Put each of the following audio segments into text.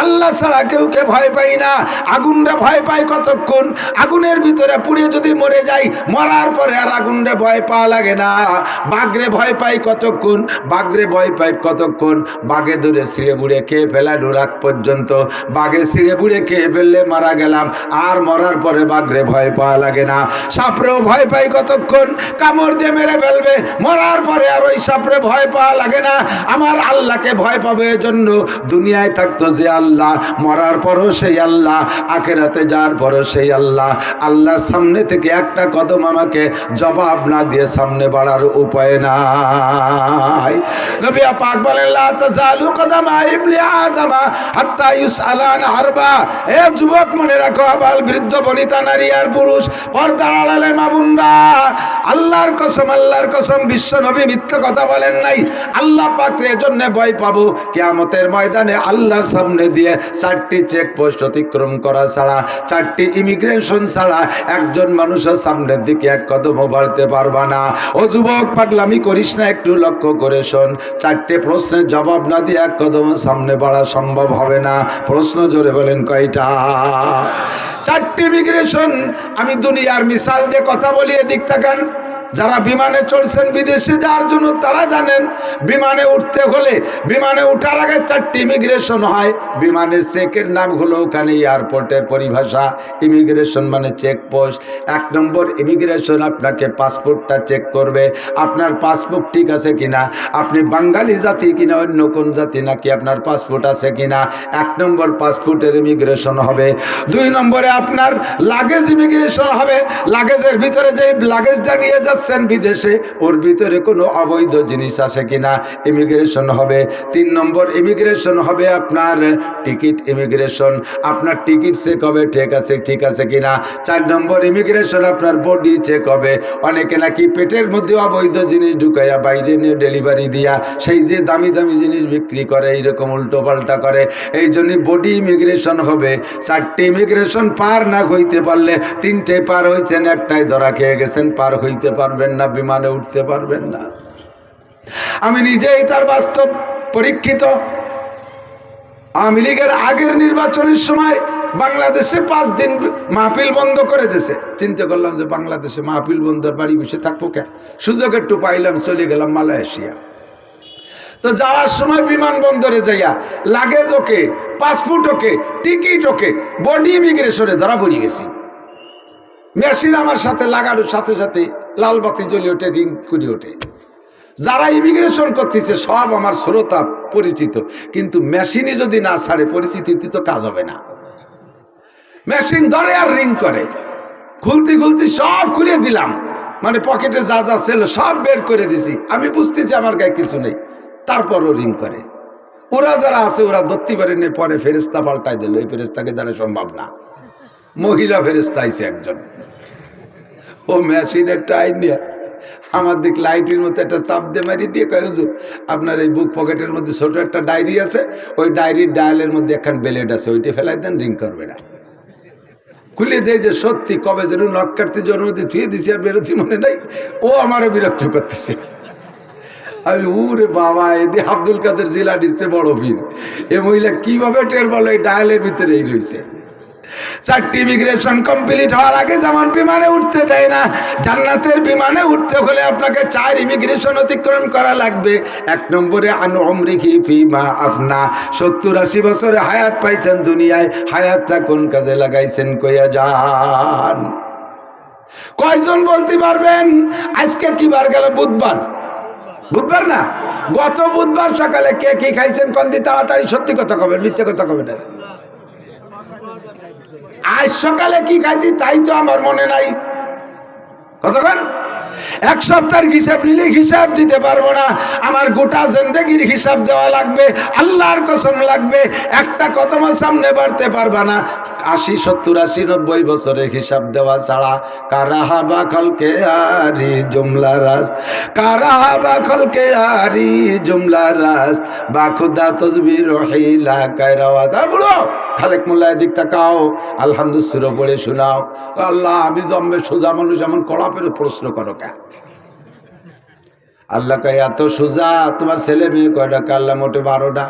আল্লাহ ছাড়া কেউকে ভয় পাই না। আগুনরে ভয় পাই কতক্ষণ? আগুনের ভিতরে পুড়ে যদি মরে যাই, মরার পরে আর আগুনরে ভয় পাওয়া লাগে না। বাঘরে ভয় পাই কতক্ষণ? বাঘরে ভয় পাই কতক্ষণ? বাঘে ধরে ছিঁড়ে বুড়ে খেয়ে ফেলার রাগ পর্যন্ত। বাঘে ছিঁড়ে বুড়ে খেয়ে ফেললে মারা গেলাম, আর মরার পরে বাঘরে ভয় পাওয়া লাগে না। সাপরেও ভয় পাই কতক্ষণ? কামড় দিয়ে মেরে ফেলবে, মরার পরে আর ওই সাপরে ভয় পাওয়া লাগে না। আমার আল্লাহকে ভয় পাবে এজন্য দুনিয়ায় থাকতো যে আল্লাহ, মরার পরও সেই আল্লাহ, আখেরাতে যাওয়ার পরও সেই আল্লাহ। আল্লাহর সামনে থেকে একটা কদম আমাকে জবাব না দিয়ে সামনে বাড়ার উপায় নাই। নবী পাক বলেন লা তাজালু কদমা ইবনি আদম হাত্তা ইউসআলা আন আরবা। এ যুবক মনে রাখো, আবাল বৃদ্ধ বনিতা নারী আর পুরুষ, পর্দার আড়ালে মা বোনরা, আল্লাহর কসম, আল্লাহর কসম, বিশ্ব নবী মিথ্যা কথা বলেন নাই। আল্লাহ পাকের জন্য ভয় পাবো কিয়ামতের ময়দানে আল্লাহর সামনে দিয়ে 4টি চেকপোস্ট অতিক্রম করা ছাড়া, 4টি ইমিগ্রেশন ছাড়া একজন মানুষের সামনের দিকে এক কদমও বাড়তে পারবা না। ও যুবক, পাগলামি করিস না, একটু লক্ষ্য করে শোন। 4টে প্রশ্নের জবাব না দিয়ে এক কদম সামনে বাড়া সম্ভব হবে না। প্রশ্ন জোরে বলেন কয়টা? 4টি ইমিগ্রেশন। আমি দুনিয়ার মিসাল দিয়ে কথা বলি, এদিক তাকান। যারা বিমানে চড়ছেন বিদেশে যাওয়ার জন্য তারা জানেন, বিমানে উঠতে হলে, বিমানে উঠার আগে 4টি ইমিগ্রেশন হয়। বিমানের চেকের নাম হলো ওখানে এয়ারপোর্টের পরিভাষা। ইমিগ্রেশন মানে চেকপোস্ট। 1 নম্বর ইমিগ্রেশন আপনাকে পাসপোর্টটা চেক করবে, আপনার পাসপোর্ট ঠিক আছে কিনা, আপনি বাঙালি জাতি কিনা অন্য কোন জাতি, নাকি আপনার পাসপোর্ট আছে কিনা। 1 নম্বর পাসপোর্টের ইমিগ্রেশন হবে। 2 নম্বরে আপনার লাগেজ ইমিগ্রেশন হবে। লাগেজের ভিতরে যে লাগেজটা নিয়ে যাচ্ছে বিদেশে, ওর ভিতরে কোনো অবৈধ জিনিস আছে কিনা, ইমিগ্রেশন হবে। 3 নম্বর ইমিগ্রেশন হবে আপনার টিকিট ইমিগ্রেশন। আপনার টিকিট চেক হবে, ঠিক আছে কিনা। 4 নম্বর ইমিগ্রেশন আপনার বডি চেক হবে। অনেকে নাকি পেটের মধ্যে অবৈধ জিনিস ঢুকাইয়া বাইরে নিয়ে ডেলিভারি দিয়া সেই যে দামি দামি জিনিস বিক্রি করে, এইরকম উল্টো পাল্টা করে, এই জন্য বডি ইমিগ্রেশন হবে। 4টি ইমিগ্রেশন পার না হইতে পারলে, 3টে পার হয়েছেন, একটাই ধরা খেয়ে গেছেন, পার হইতে পারবেন না, বিমানে উঠতে পারবেন না। আমি নিজেই তার বাস্তব পরীক্ষিত। আওয়ামী লীগের আগের নির্বাচনের সময় বাংলাদেশে 5 দিন মাহফিল বন্ধ করে দিয়েছে। চিন্তা করলাম যে বাংলাদেশে মাহফিল বন্ধ, বাড়ি বসে থাকবো কে, সুযোগ একটু পাইলাম, চলে গেলাম মালয়েশিয়া। তো যাওয়ার সময় বিমানবন্দরে যাইয়া লাগেজ ওকে, পাসপোর্ট ওকে, টিকিট ওকে, বডি ইমিগ্রেশনে ধরা পড়ে গেছি। মেশিন আমার সাথে লাগানোর সাথে সাথে লাল বাতি জ্বলে ওঠে, রিং করে ওঠে। যারা ইমিগ্রেশন করতেছে সব আমার শ্রোতা পরিচিত, কিন্তু মেশিনই যদি না ছাড়ে পরিচিতি তো কাজ হবে না। মেশিন ধরে আর রিং করে, খুলতে খুলতে সব খুলে দিলাম, মানে পকেটে যা যা ছিল সব বের করে দিছি। আমি বুঝতেছি আমার গায়ে কিছু নেই, তারপরও রিং করে। ওরা যারা আছে ওরা ধরতে পারেনি, পরে ফেরেস্তা পাল্টাই দিল। এই ফেরেস্তাকে দ্বারা সম্ভব না। মহিলা ফেরেস্তা আইছে একজন, ও মেশিনের টাইম নিয়ে আমার দিক লাইটের মধ্যে একটা চাপ দিয়ে মারি দিয়ে কয়, হুজুর আপনার এই বুক পকেটের মধ্যে ছোট একটা ডায়েরি আছে, ওই ডায়েরির ডায়ালের মধ্যে একখান ব্লেড আছে, ওইটা ফেলাই দেন, রিং করবে না। খুলে দেয় যে সত্যি কবে যেন নখ কাটতে জন্মতে ধুয়ে দিছি আর বেরোতে মনে নাই। ও আমারও বিরক্ত করতেছে। আমি উরে বাবা, এদি আব্দুল কাদের জিলানির বড় ভিড়। এ মহিলা কিভাবে টের বলো এই ডায়ালের ভিতরেই রয়েছে। 4টি ইমিগ্রেশন কমপ্লিট হওয়ার আগে যেমন বিমানে উঠতে দেয় না, জান্নাতের বিমানে উঠতে হলে আপনাকে 4 ইমিগ্রেশন অতিক্রম করা লাগবে। 1 নম্বরে আন উমরিহি ফিমা আফনা, 70-80 বছরে হায়াত পাইছেন দুনিয়ায়, হায়াতটা কোন কাজে লাগাইছেন কইয়া যান। কয়জন বলতে পারবেন আজকে কি বার গেল? বুধবার। বুধবার না, গত বুধবার সকালে কে কি খাইছেন কোন দিন? তাড়াতাড়ি সত্যি কথা কবেন, মিথ্যে কথা কবেন না। আজ সকালে কি খাইছি তাই তো আমার মনে নাই। কতক্ষণ? 1 সপ্তাহের হিসাব নিলে হিসাব দিতে পারবো না। আমার গোটা জিন্দেগির হিসাব দেওয়া লাগবে, আল্লাহর কসম লাগবে। একটা কদম সামনে বাড়তে পারবা না 80, 70, 80, 90 বছরের হিসাব দেওয়া ছাড়া। কারাহাবা খলকে আরি জুমলা রাস, কারাহাবা খলকে আরি জুমলা রাস, বাখুদা তসবির রহিলা কায়রাওয়াজ। বুড়ো খালেক মোল্লা এদিক তাকাও, আলহামদুলিল্লাহ পড়ে শোনাও। আল্লাহ আমি জম্মে সোজা মানুষ, এমন কড়া পেরে প্রশ্ন করো কে? আল্লাহ কয় এত সোজা, তোমার ছেলে মেয়ে কয়টা? আল্লাহ মোটে 12টা।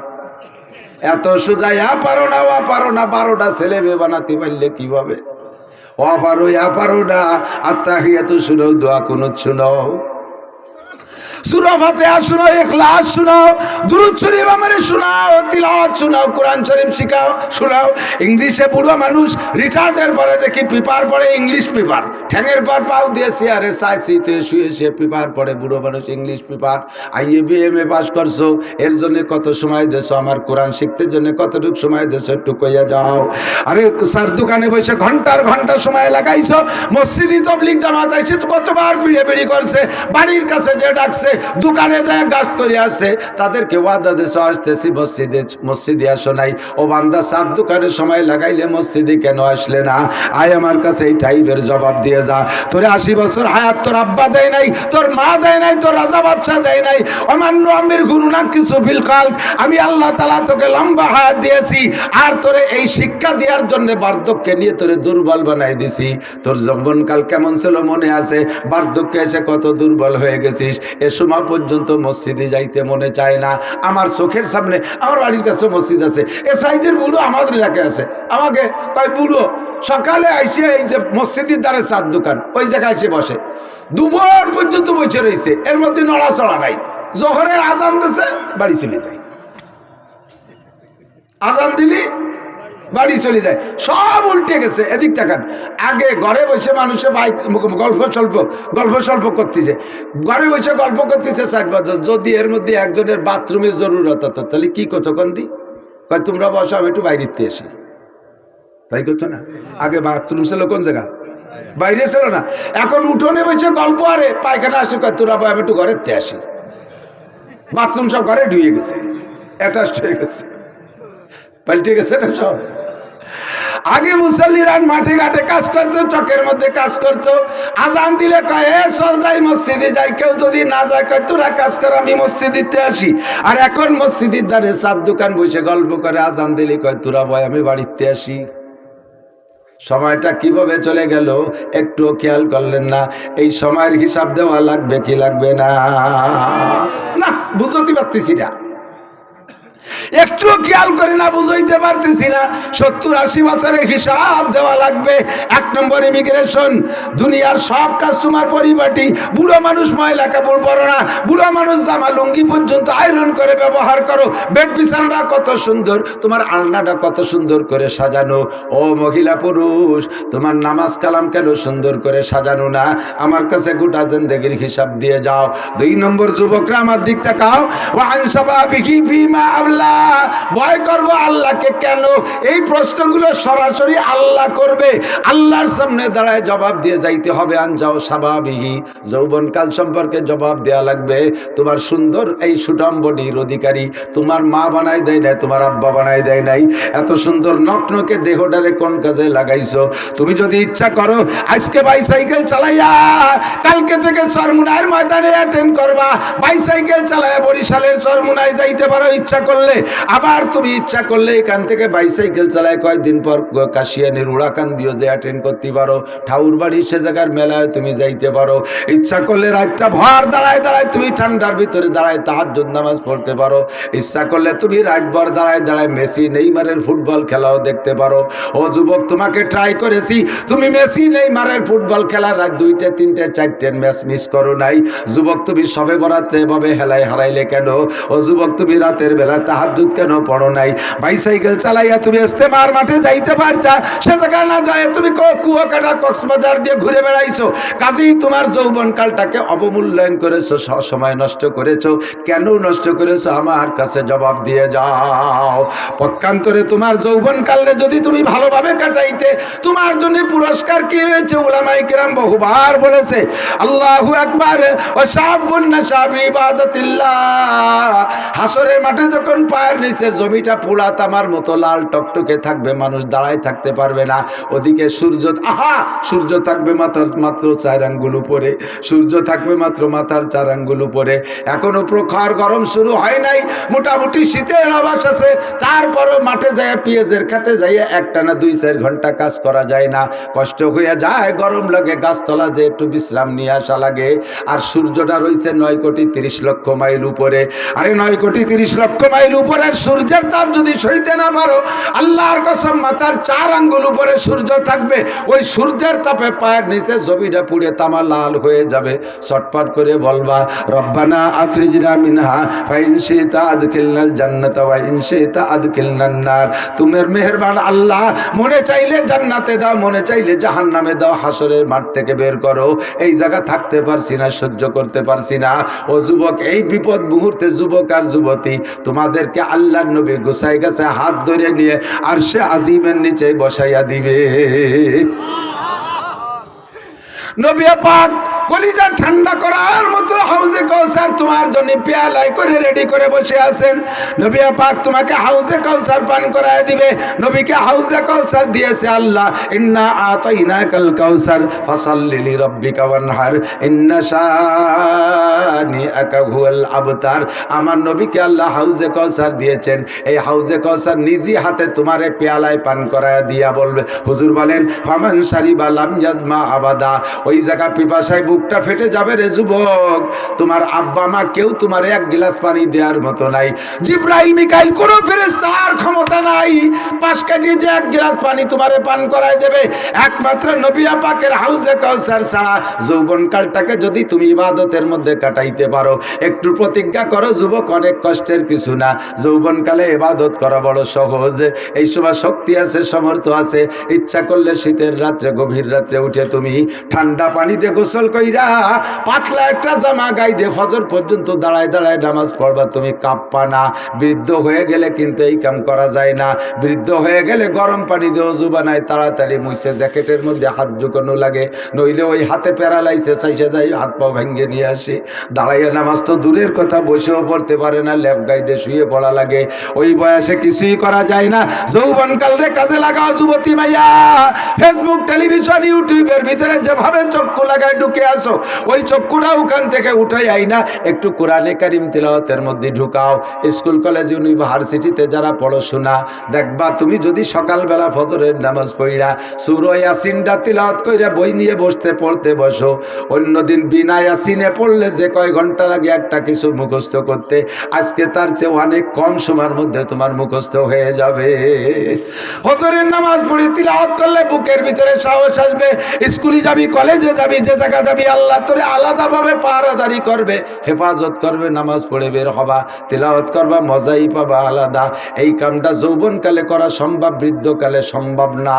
এত সুজাইয়া পারো না 12টা ছেলে মেয়ে বানাতে পারলে কিভাবে? পারো না আত্তাহিয়াতু শুনো, দোয়া কুনুত শুনো, সূরা ফাতিহা শুনো, ইখলাস শুনো, দুরূদ শরীফ আমারে শোনাও, তিলাওয়াত শোনাও, কোরআন শরীফ শিখাও, শোনাও। ইংলিশে বুড়ো মানুষ রিটায়ার্ডের পরে দেখি পেপার পড়ে, ইংলিশ পেপার ঠ্যাঙের পর পাও দিয়ে চেয়ারে সাইতে শুয়ে সে পেপার পড়ে, বুড়ো মানুষ ইংলিশ পেপার। IABM পাস করছো, এর জন্য কত সময় দেছো? আমার কোরআন শিখতে জন্য কতটুকু সময় দেছো একটু কইয়া যাও। আরে স্যার দোকানে বসে ঘন্টার ঘন্টা সময় লাগাইছো, মসজিদে তাবলীগ জামাত আইছে তো কতবার পিড়ে করছে, বাড়ির কাছে যে ডাকছে, দোকানে যায় গাছ করে আসছে, তাদেরকে ওয়াদা দেশ আসতেছি মসজিদে আসো নাই। ও বান্দা, 7 দোকানের সময় লাগাইলে মসজিদে কেন আসলে না? আয় আমার কাছে এই টাইপের জবাব দিয়ে যা। তোরে 80 বছর হায়াত তোর আব্বা দেয় নাই, তোর মা দেয় নাই, তোর রাজা বাচ্চা দেয় নাই। অমান্য আমির গুরুনা কিছু ফিলকাল, আমি আল্লাহ তাআলা তোকে লম্বা হায়াত দিয়েছি, আর তোরে এই শিক্ষা দেওয়ার জন্য বার্ধক্যে নিয়ে তোরে দুর্বল বানাই দিছি। তোর যৌবনকাল কেমন ছিল মনে আছে? বার্ধক্যে এসে কত দুর্বল হয়ে গেছিস। এ সময় পর্যন্ত মসজিদে যাইতে মনে চায় না। আমার চোখের সামনে আমার বাড়ির কাছে মসজিদ আছে, এ সাইদের বুড়ো আমাদের এলাকায় আছে, আমাকে কয় বুড়ো সকালে আইসে এই যে মসজিদের দ্বারে 4 দোকান, ওই জায়গায় এসে বসে, দুপুর পর্যন্ত বসে রয়েছে, এর মধ্যে নড়াচড়া নাই। জোহরের আজান দিছে, বাড়ি চলে যায়, আজান দিলি বাড়ি চলে যায়, সব উল্টে গেছে। এদিক টাকান, আগে ঘরে বসে মানুষে গল্প স্বল্প করতেছে, ঘরে বসে গল্প করতেছে 60 বছর। যদি এর মধ্যে একজনের বাথরুমের জরুরত হতো, তাহলে কি কতক্ষণ দি কয় তোমরা বসো, আমি একটু বাইরেতে আসি, তাই করতো না? আগে বাথরুম ছিল কোন জায়গা? বাইরে ছিল না। এখন উঠোনে বসে গল্প, আরে পায়খানা আসে, কয় তোরা আমি একটু ঘরেতে আসি। বাথরুম সব ঘরে ঢুয়ে গেছে, অ্যাটাচ হয়ে গেছে, পাল্টে গেছে না সব। আগে মুসল্লিরা মাঠে ঘাটে কাজ করতো, চকের মধ্যে কাজ করতো, আজান দিলে কয় এ চল যাই মসজিদে যাই, কেউ যদি না যায় কয় তোরা কাজ কর, আমি মসজিদে আসি। আর এখন মসজিদের ধারে 4 দোকান বসে গল্প করে, আজান দিলে কয় তোরা ভয় আমি বাড়িতে আসি। সময়টা কিভাবে চলে গেল একটু খেয়াল করলেন না? এই সময়ের হিসাব দেওয়া লাগবে কি লাগবে না? না বুঝতে পারতেছি না, একটু খেয়াল করে না, বুঝাইতে পারতেছি না। 70-80 বছরের হিসাব দেওয়া লাগবে। 1 নম্বর ইমিগ্রেশন, দুনিয়ার সব কাজ তোমার পরিপাটি। বুড়ো মানুষ ময়লা কাপড় পরো না, বুড়ো মানুষ জামা লুঙ্গি পর্যন্ত আয়রন করে ব্যবহার করো। বেড বিছানাটা কত সুন্দর, তোমার আলনাটা কত সুন্দর করে সাজানো। ও মহিলা পুরুষ, তোমার নামাজ কালাম কেন সুন্দর করে সাজানো না? আমার কাছে গোটা জিন্দেগির হিসাব দিয়ে যাও। 2 নম্বর যুবকরা আমার দিক তাকাও, ওয়ান শাবাবিহি ফিমা আল্লাহ, ভয় করব আল্লাহকে কেন? এই প্রশ্নগুলো সরাসরি আল্লাহ করবে, আল্লাহর সামনে দাঁড়ায় জবাব দিয়ে যাইতে হবে। আনজাও স্বাভাবিক যৌবনকাল সম্পর্কে জবাব দেয়া লাগবে। তোমার সুন্দর এই সুঠাম বডির অধিকারী তোমার মা বানাই দেয় নাই, তোমার আব্বা বানাই দেয় নাই। এত সুন্দর নকনকে দেহটারে কোন কাজে লাগাইছো? তুমি যদি ইচ্ছা করো আজকে বাইসাইকেল চালাইয়া কালকে থেকে চরমুনাইয়ের ময়দানে অ্যাটেন্ড করবা, বাইসাইকেল চালাইয়া বরিশালের চরমুনায় যাইতে পারো ইচ্ছা করলে। আবার তুমি ইচ্ছা করলে এখান থেকে বাইসাইকেল চালায় কয়েকদিন পর কাশিয়ানির উড়াকান দিও যে অ্যাটেন্ড করতে পারো। ঠাউর বাড়ি সে জায়গার মেলায় তুমি যাইতে পারো। ইচ্ছা করলে রাতটা ভর দাঁড়ায় দাঁড়ায় তুমি ঠান্ডার ভিতরে দাঁড়ায় তাহাজ্জুদ নামাজ পড়তে পারো। ইচ্ছা করলে তুমি রাতভর দাঁড়ায় দাঁড়ায় মেসি নেইমারের ফুটবল খেলাও দেখতে পারো। ও যুবক, তোমাকে ট্রাই করেছি, তুমি মেসি নেইমারের ফুটবল খেলার রাত 2টে 3টে 4টে ম্যাচ মিস করো নাই। যুবক, তুমি সবে বরাতে এভাবে হেলায় হারাইলে কেন? ও যুবক, তুমি রাতের বেলা তাহাজ্জুদ কেন পড়ো নাই? বাইসাইকেল চালাইয়া তুমি ইস্তেমার মাঠে যাইতে পারতা, সে জায়গা না যায় তুমি কুয়াকাটা কক্সবাজার দিয়ে ঘুরে বেড়াইছো। কাজেই তোমার যৌবনকালটাকে অবমূল্যায়ন করেছো, সময় নষ্ট করেছো। কেন নষ্ট করেছো আমার কাছে জবাব দিয়ে যাও। পক্ষান্তরে তোমার যৌবনকালে যদি তুমি ভালোভাবে কাটাইতে, তোমার জন্য পুরস্কার কি রয়েছে? উলামায়ে কেরাম বহুবার বলেছে, আল্লাহু আকবার ওয়া শাবুন নাশা ফি ইবাদাতিল্লাহ। হাসরের মাঠে যখন পায়ের নিচে জমিটা পোড়া তামার মতো লাল টকটকে থাকবে, মানুষ দাঁড়ায় থাকতে পারবে না। ওদিকে সূর্য থাকবে মাত্র 4 আঙ্গুল উপরে, সূর্য থাকবে মাত্র মাথার 4 আঙ্গুল উপরে। এখনো প্রখর গরম শুরু হয় নাই, মোটামুটি শীতের আভাস আছে। তারপরও মাঠে যায় পেঁয়াজের খাতে যাইয়া একটানা 2-4 ঘন্টা কাজ করা যায় না, কষ্ট হইয়া যায়, গরম লাগে, গাছতলা যে একটু বিশ্রাম নিয়ে আসা লাগে। আর সূর্যটা রয়েছে 9 কোটি 30 লক্ষ মাইল উপরে। আরে 9 কোটি 30 লক্ষ মাইল উপরে উপরের সূর্যের তাপ যদি সইতে না পারো, আল্লাহর কসম মাথার 4 আঙ্গুল উপরে সূর্য থাকবে, ওই সূর্যের তাপে পায়ের নিচে জমিটা পুড়ে তামা লাল হয়ে যাবে। চটপট করে বলবা, রব্বানা আখরিজনা মিনহা ফাইন শিতা আদখিলনাল জান্নাতা ওয়া ইন শিতা আদখিলনান নার। তোমার মেহেরবান আল্লাহ, মনে চাইলে জান্নাতে দাও, মনে চাইলে জাহান্নামে দাও, হাসরের মাঠ থেকে বের করো। এই জায়গা থাকতে পারছি না, সহ্য করতে পারছি না। ও যুবক, এই বিপদ মুহূর্তে যুবক আর যুবতী, তোমাদেরকে আল্লাহর নবী গোছাই গেছে হাত ধরে নিয়ে আরশে আজিমের নিচে বসাইয়া দিবে। নবী পাক কলিজা ঠান্ডা করার মতো হাউজে কাউসার তোমার জন্য পেয়ালায় করে রেডি করে বসে আছেন। নবী পাক তোমাকে হাউজে কাউসার পান করায় দিবে। নবীকে হাউজে কাউসার দিয়েছে আল্লাহ, ইন্না আতাইনাকাল কাউসার ফাসাল্লি লিরাব্বিকা ওয়ানহার ইন্না শানিআকা হুয়াল আবতার। আমার নবীকে আল্লাহ হাউজে কাউসার দিয়েছেন। এই হাউজে কাউসার নিজি হাতে তোমারে পেয়ালায় পান করায় দিয়া বলবে, হুজুর বলেন, ফামান শারিবা লাম ইয়াজমা আবাদা। ওই জায়গা পিপাসায় বুকটা ফেটে যাবে রে যুবক। তোমার আব্বা মা কেউ তোমার 1 গ্লাস পানি দেওয়ার মতো নাই। জিবরাইল মিকাইল কোন ফেরেশতার ক্ষমতা নাই 5 কাটিয়ে যে 1 গ্লাস পানি তোমারে পান করায় দেবে। একমাত্র নবী পাকের হাউজে কাউসার ছাড়া যৌবনকালটাকে যদি তুমি ইবাদতের মধ্যে কাটাইতে পারো, একটু প্রতিজ্ঞা করো যুবক, অনেক কষ্টের কিছু না। যৌবনকালে ইবাদত করা বড় সহজ। এই সময় শক্তি আছে, সমর্থ আছে। ইচ্ছা করলে শীতের রাত্রে, গভীর রাত্রে উঠে তুমি ঠান্ডা পানিতে গোসল কইরা পাতলা একটা জামা গায়ে দিয়ে ফজর পর্যন্ত দাঁড়ায় দাঁড়ায় নামাজ পড়বা, তুমি কাঁপবা না। বৃদ্ধ হয়ে গেলে কিন্তু এই কাম করা যায় না। বৃদ্ধ হয়ে গেলে গরম পানি দিয়ে ওযু বানায়, তাড়াতাড়ি মুছে জ্যাকেটের মধ্যে হাত ঢুকানো লাগে, নইলে ওই হাতে প্যারালাইসিস আইসা যায়, হাত পা ভেঙে নিয়ে আসে। দাঁড়াইয়া নামাজ তো দূরের কথা, বসেও পড়তে পারে না, ল্যাপ গায়ে দিয়ে শুয়ে পড়া লাগে। ওই বয়সে কিছুই করা যায় না। যৌবনকাল রে কাজে লাগাও যুবতী মাইয়া। ফেসবুক, টেলিভিশন, ইউটিউবের ভিতরে যেভাবে চক্ষু লাগায় ঢুকে আসো, ওই চক্ষুটা ওখান থেকে উঠে আই না, একটু কোরআনে কারিম তিলাওয়াতের মধ্যে ঢুকাও। স্কুল কলেজ ইউনিভার্সিটিতে যারা পড়াশোনা, দেখবা তুমি যদি সকালবেলা ফজরের নামাজ পড়া সূরা ইয়াসিনটা তিলাওয়াত কইরা বই নিয়ে পড়তে বসো, অন্যদিন বিনা ইয়াসিনে পড়লে যে কয় ঘন্টা লাগে একটা কিছু মুখস্থ করতে, আজকে তার চেয়ে অনেক কম সময়ের মধ্যে তোমার মুখস্থ হয়ে যাবে। ফজরের নামাজ পড়ে তিলাওয়াত করলে বুকের ভিতরে সাহস আসবে। স্কুলে যাবি, কলেজে যাবি, যে জায়গা যাবি, আল্লাহ তোরে আলাদাভাবে পাহারাদারি করবে, হেফাজত করবে। নামাজ পড়ে বের হবা, তিলাওয়াত করবা, মজাই পাবা আলাদা। এই কামটা যৌবনকালে করা সম্ভব, বৃদ্ধকালে সম্ভব না।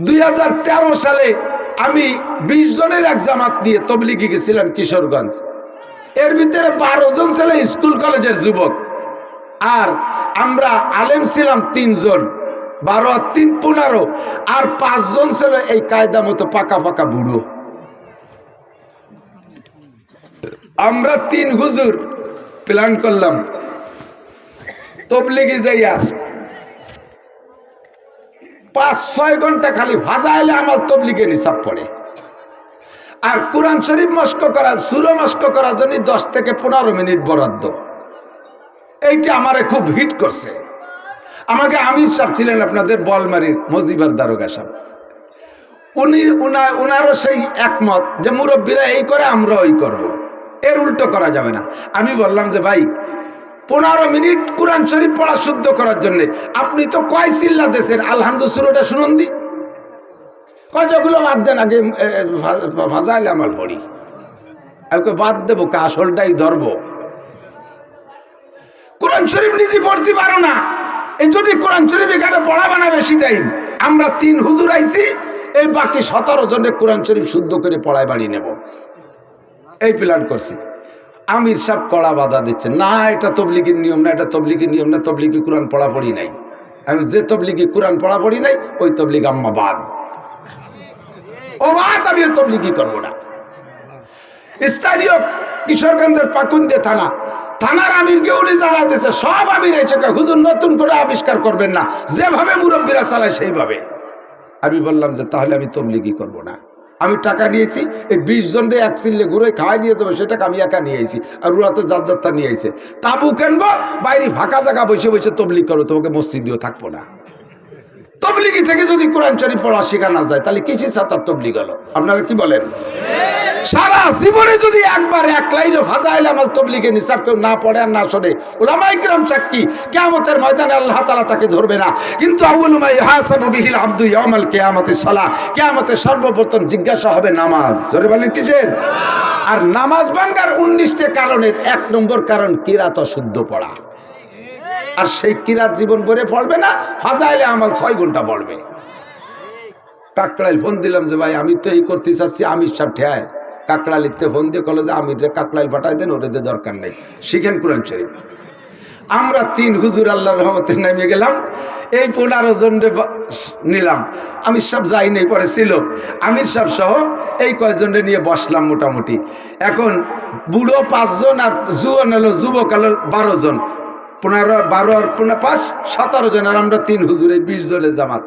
2013 সালে আমি 20 জনের এক জামাত নিয়ে তবলিগে গেছিলাম কিশোরগঞ্জ। এর ভিতরে 12 জন ছিল স্কুল কলেজের যুবক, আর আমরা আলেম ছিলাম 3 জন। 12 আর 3 15, আর 5 জন ছিল এই কায়দা মতো পাকা পাকা বুড়ো। আমরা 3 হুজুর প্ল্যান করলাম তবলিগে যাইয়া 5-6 ঘন্টা খালি ভাজাইলে আমার তবলিগে নিসাব পড়ে। আর কোরআন শরীফ মস্ক করা, সূরা মস্ক করার জন্য 10 থেকে 15 মিনিট বরাদ্দ। এইটা আমারে খুব হিট করছে। আমাকে আমির সাহেব ছিলেন আপনাদের বলমারির মজিবার দারোগা সাহেব, উনারও সেই একমত যে মুরব্বীরা এই করে, আমরা ওই করব, এর উল্টো করা যাবে না। আমি বললাম যে ভাই 15 মিনিট কোরআন শরীফ পড়া শুদ্ধ করার জন্য আপনি তো কয় চিল্লা দেশের আলহামদুলিল্লাহ সূরাটা শুনুন দি, কয়গুলো বাদ দেন, আগে ভাজাইলে আমার পড়ি, আমাকে বাদ দেবো, আসলটাই ধরবো। কোরআন শরীফ নিজে পড়তে পারো না, এই জন্য কোরআন শরীফ এখানে পড়া বানাবে সেটাই। আমরা 3 হুজুর আইছি, এই বাকি 17 জনের কোরআন শরীফ শুদ্ধ করে পড়ায় বাড়ি নেব, এই প্ল্যান করছি। আমির সাহেব কড়া বাধা দিচ্ছে, না এটা তবলিগির নিয়ম না, এটা তবলিগির নিয়ম না, তবলিগি কোরআন পড়া পড়ি নাই। আমি যে তবলিগি কোরআন পড়া পড়ি নাই, ওই তবলিগ আম্মা বাদ, ও বাদ, আমি ওই তবলিগি করবো না। স্থানীয় কিশোরগঞ্জের পাকুন্দে থানার আমিরকে উনি জানাতেছে, সব আমির এসে হুজুর নতুন করে আবিষ্কার করবেন না, যেভাবে মুরব্বীরা চালায় সেইভাবে। আমি বললাম যে তাহলে আমি তবলিগি করবো না। আমি টাকা নিয়েছি, এই 20 জনরে এক চিল্লে ঘুরে খাওয়াই নিয়ে যাবো, সেটাকে আমি একা নিয়ে আইছি, আর ওরা তো যাত্রা নিয়ে আইছে। তাবু কেনবো, বাইরে ফাঁকা জায়গা বসে বসে তবলিগ করো, তোমাকে মসজিদেও থাকবো না। তবলিগি থেকে যদি কোরআন শরীফ পড়া শেখানো যায় তাহলে কিসি সাতার তবলিগ হলো? আপনারা কি বলেন? সারা জীবনে যদি একবার এক লাইনে ফাজাইল আমাল তবলিগে নিসাব কেউ না পড়ে আর না শোনে, উলামায়ে কিরাম সাক্ষী কিয়ামতের ময়দানে আল্লাহ তাআলা তাকে ধরবে না। কিন্তু আউয়ালু মা ইহাসাবু বিহিল আবদু ইয়াউমাল কিয়ামাতিস সালাহ, কিয়ামতে সর্বপ্রথম জিজ্ঞাসা হবে নামাজ। জোরে বলেন কিসের? আর নামাজ ভাঙার 19টা কারণের 1 নম্বর কারণ কিরাত অশুদ্ধ পড়া। আর সেই কিরাত জীবন ভরে পড়বে না, ফাজাইলে আমাল 6 ঘন্টা পড়বে। কাকড়াইল ফোন দিলাম যে ভাই আমি তো এই করতে চাচ্ছি, আমির সব ঠেয়ায় কাকড়ালিতে ফোন দিয়ে কলো যে আমির কাকড়াইল পাঠাই দেন, ওটাতে দরকার নেই, শিখেন কোরআন শরীফ। আমরা 3 হুজুর আল্লাহর রহমতে নেমে গেলাম, এই 15 জন নিলাম। আমির সাহেব যাই নেই, পরে ছিল আমির সাহেব সহ এই কয়েকজনরে নিয়ে বসলাম মোটামুটি। এখন বুড়ো 5 জন আর জুয়ান হলো, যুবক হলো 12 জন, 15 12 আর 5 17 জন, আর আমরা 3 হুজুর, এই 20 জনের জামাত।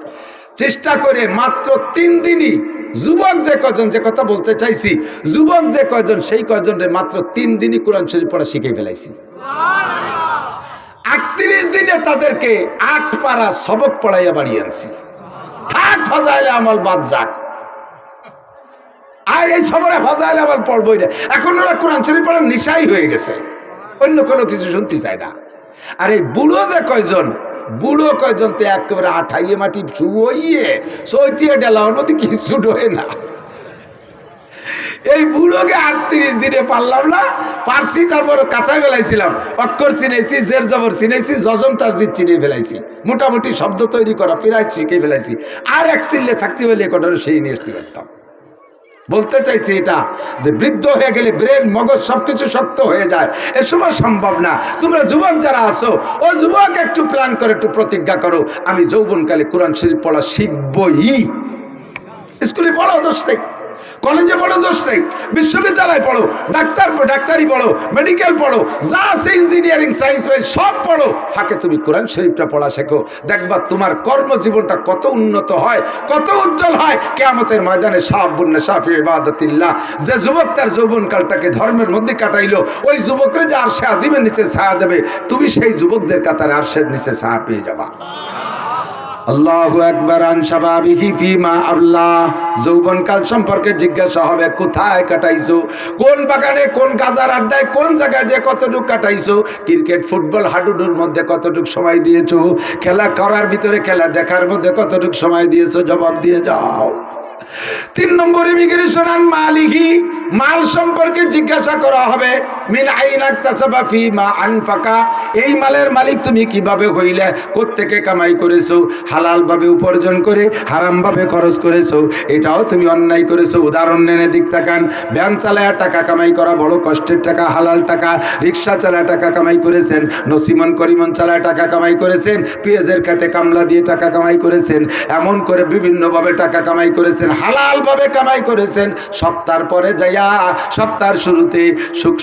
চেষ্টা করে মাত্র 3 দিনই যুবক যে কজন, যে কথা বলতে চাইছি, যুবক যে কয়জন সেই কয়জনের মাত্র 3 দিনই কোরআন শরীফ পড়া শিখে ফেলাইছি। 38 দিনে তাদেরকে 8 পারা সবক পড়াইয়া বাড়িয়ে আনছি। থাক ফাজাইলে আমাল বাদ যাক, আর এই সময় ফাজাইলে আমাল পড়বই না। এখন ওরা কোরআন শরীফ পড়ার নিশাই হয়ে গেছে, অন্য কোনো কিছু শুনতে চায় না। আর এই বুড়ো যে কয়জন, বুড়ো কয়জন তো একেবারে আঠাইয়ে মাটি ছুঁয়ে সৈতিয়ে ডেলার মধ্যে কিছু ডোয়ে না। এই বুড়োকে 38 দিনে পারলাম না, পারছি। তারপর কাঁচাই ফেলাইছিলাম, অক্ষর চিনেছি, জের জবর চিনেছি, জজম তাজদিদ চিনে ফেলাইছি, মোটামুটি শব্দ তৈরি করা প্রায় শিখে ফেলাইছি। আর এক চিল্লে থাকতে হলে কটার সেই নিয়ে আসতে পারতাম। বলতে চাইছি এটা যে বৃদ্ধ হয়ে গেলে ব্রেন মগজ সবকিছু শক্ত হয়ে যায়, এ সময় সম্ভব না। তোমরা যুবক যারা আছো, ও যুবক একটু প্ল্যান করে, একটু প্রতিজ্ঞা করো, আমি যৌবনকালে কোরআন শরীফ পড়া শিখবই। স্কুলে পড়ো, দোষ নেই, কলেজে পড়ো, দোষ নেই, বিশ্ববিদ্যালয় পড়ো, ডাক্তারি পড়ো, মেডিকেল পড়ো, যা আছে ইঞ্জিনিয়ারিং সায়েন্স সব পড়ো, ফাঁকে তুমি কোরআন শরীফটা পড়া শেখো। দেখবা তোমার কর্মজীবনটা কত উন্নত হয়, কত উজ্জ্বল হয়। কিয়ামতের ময়দানে শাবুন নাশা ফি ইবাদাতিল্লাহ, যে যুবক তার যৌবনকালটাকে ধর্মের মধ্যে কাটাইলো, ওই যুবকরে যে আরশে আজিমের নিচে ছায়া দেবে, তুমি সেই যুবকদের কাতারে আরশের নিচে ছায়া পেয়ে যাবা। আল্লাহু আকবার। আন শাবাবিহি ফিমা আবলা, যৌবনকাল সম্পর্কে জিজ্ঞাসা হবে, কোথায় কাটাইছো, কোন বাগানে, কোন গাজার আড্ডায়, কোন জায়গায় যে কতটুকু কাটাইছো, ক্রিকেট ফুটবল হাডুডুর মধ্যে কতটুকু সময় দিয়েছো, খেলা করার ভিতরে খেলা দেখার মধ্যে কতটুকু সময় দিয়েছো, জবাব দিয়ে যাও। 3 নম্বর ইমিগ্রেশন আন মালিহি, মাল সম্পর্কে জিজ্ঞাসা করা হবে, মিন আইনা ইকতাসাবা ফিমা আনফাকা, এই মালের মালিক তুমি কিভাবে হইলে, কোত্থেকে কামাই করেছো, হালাল ভাবে উপার্জন করে হারাম ভাবে খরচ করেছো, এটাও তুমি অন্যায় করেছো। উদাহরণ নেনে দিক তাকান, ভ্যান চালায় টাকা কামাই করা বড় কষ্টের টাকা, হালাল টাকা। রিক্সা চালায় টাকা কামাই করেছেন, নসিমন করিমন চালায় টাকা কামাই করেছেন, পেঁয়াজের খেতে কামলা দিয়ে টাকা কামাই করেছেন, এমন করে বিভিন্নভাবে টাকা কামাই করেছেন, হালাল ভাবে কামাই করেছেন। সপ্তাহের পরে যাইয়া, সপ্তাহের শুরুতে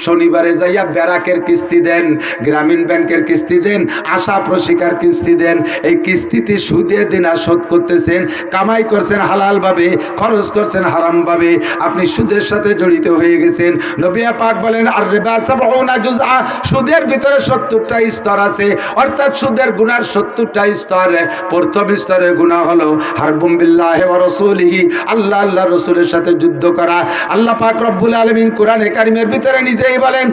শনিবারে যাইয়া ব্যারাকের কিস্তি দেন, গ্রামীণ ব্যাংকের কিস্তি দেন, আশা প্রশিকার কিস্তি দেন, এই কিস্তিতে সুদে দিন শোধ করতেছেন। কামাই করছেন হালাল ভাবে, খরচ করছেন হারাম ভাবে, আপনি সুদের সাথে জড়িত হয়ে গেছেন। নবী পাক বলেন, আর রিবা সাবউনা জুজআ, সুদের ভিতরে 70টা স্তর আছে, অর্থাৎ সুদের গুনার 70টা স্তর। প্রথম স্তরের গুনাহ হলো হারবুম বিল্লাহি ওয়া রাসূলিহি, আল্লাহ আল্লাহ রাসূলের সাথে যুদ্ধ করা। আল্লাহ পাক রব্বুল আলামিন কোরআনে কারীমের ভিতরে নিজেই বলেন,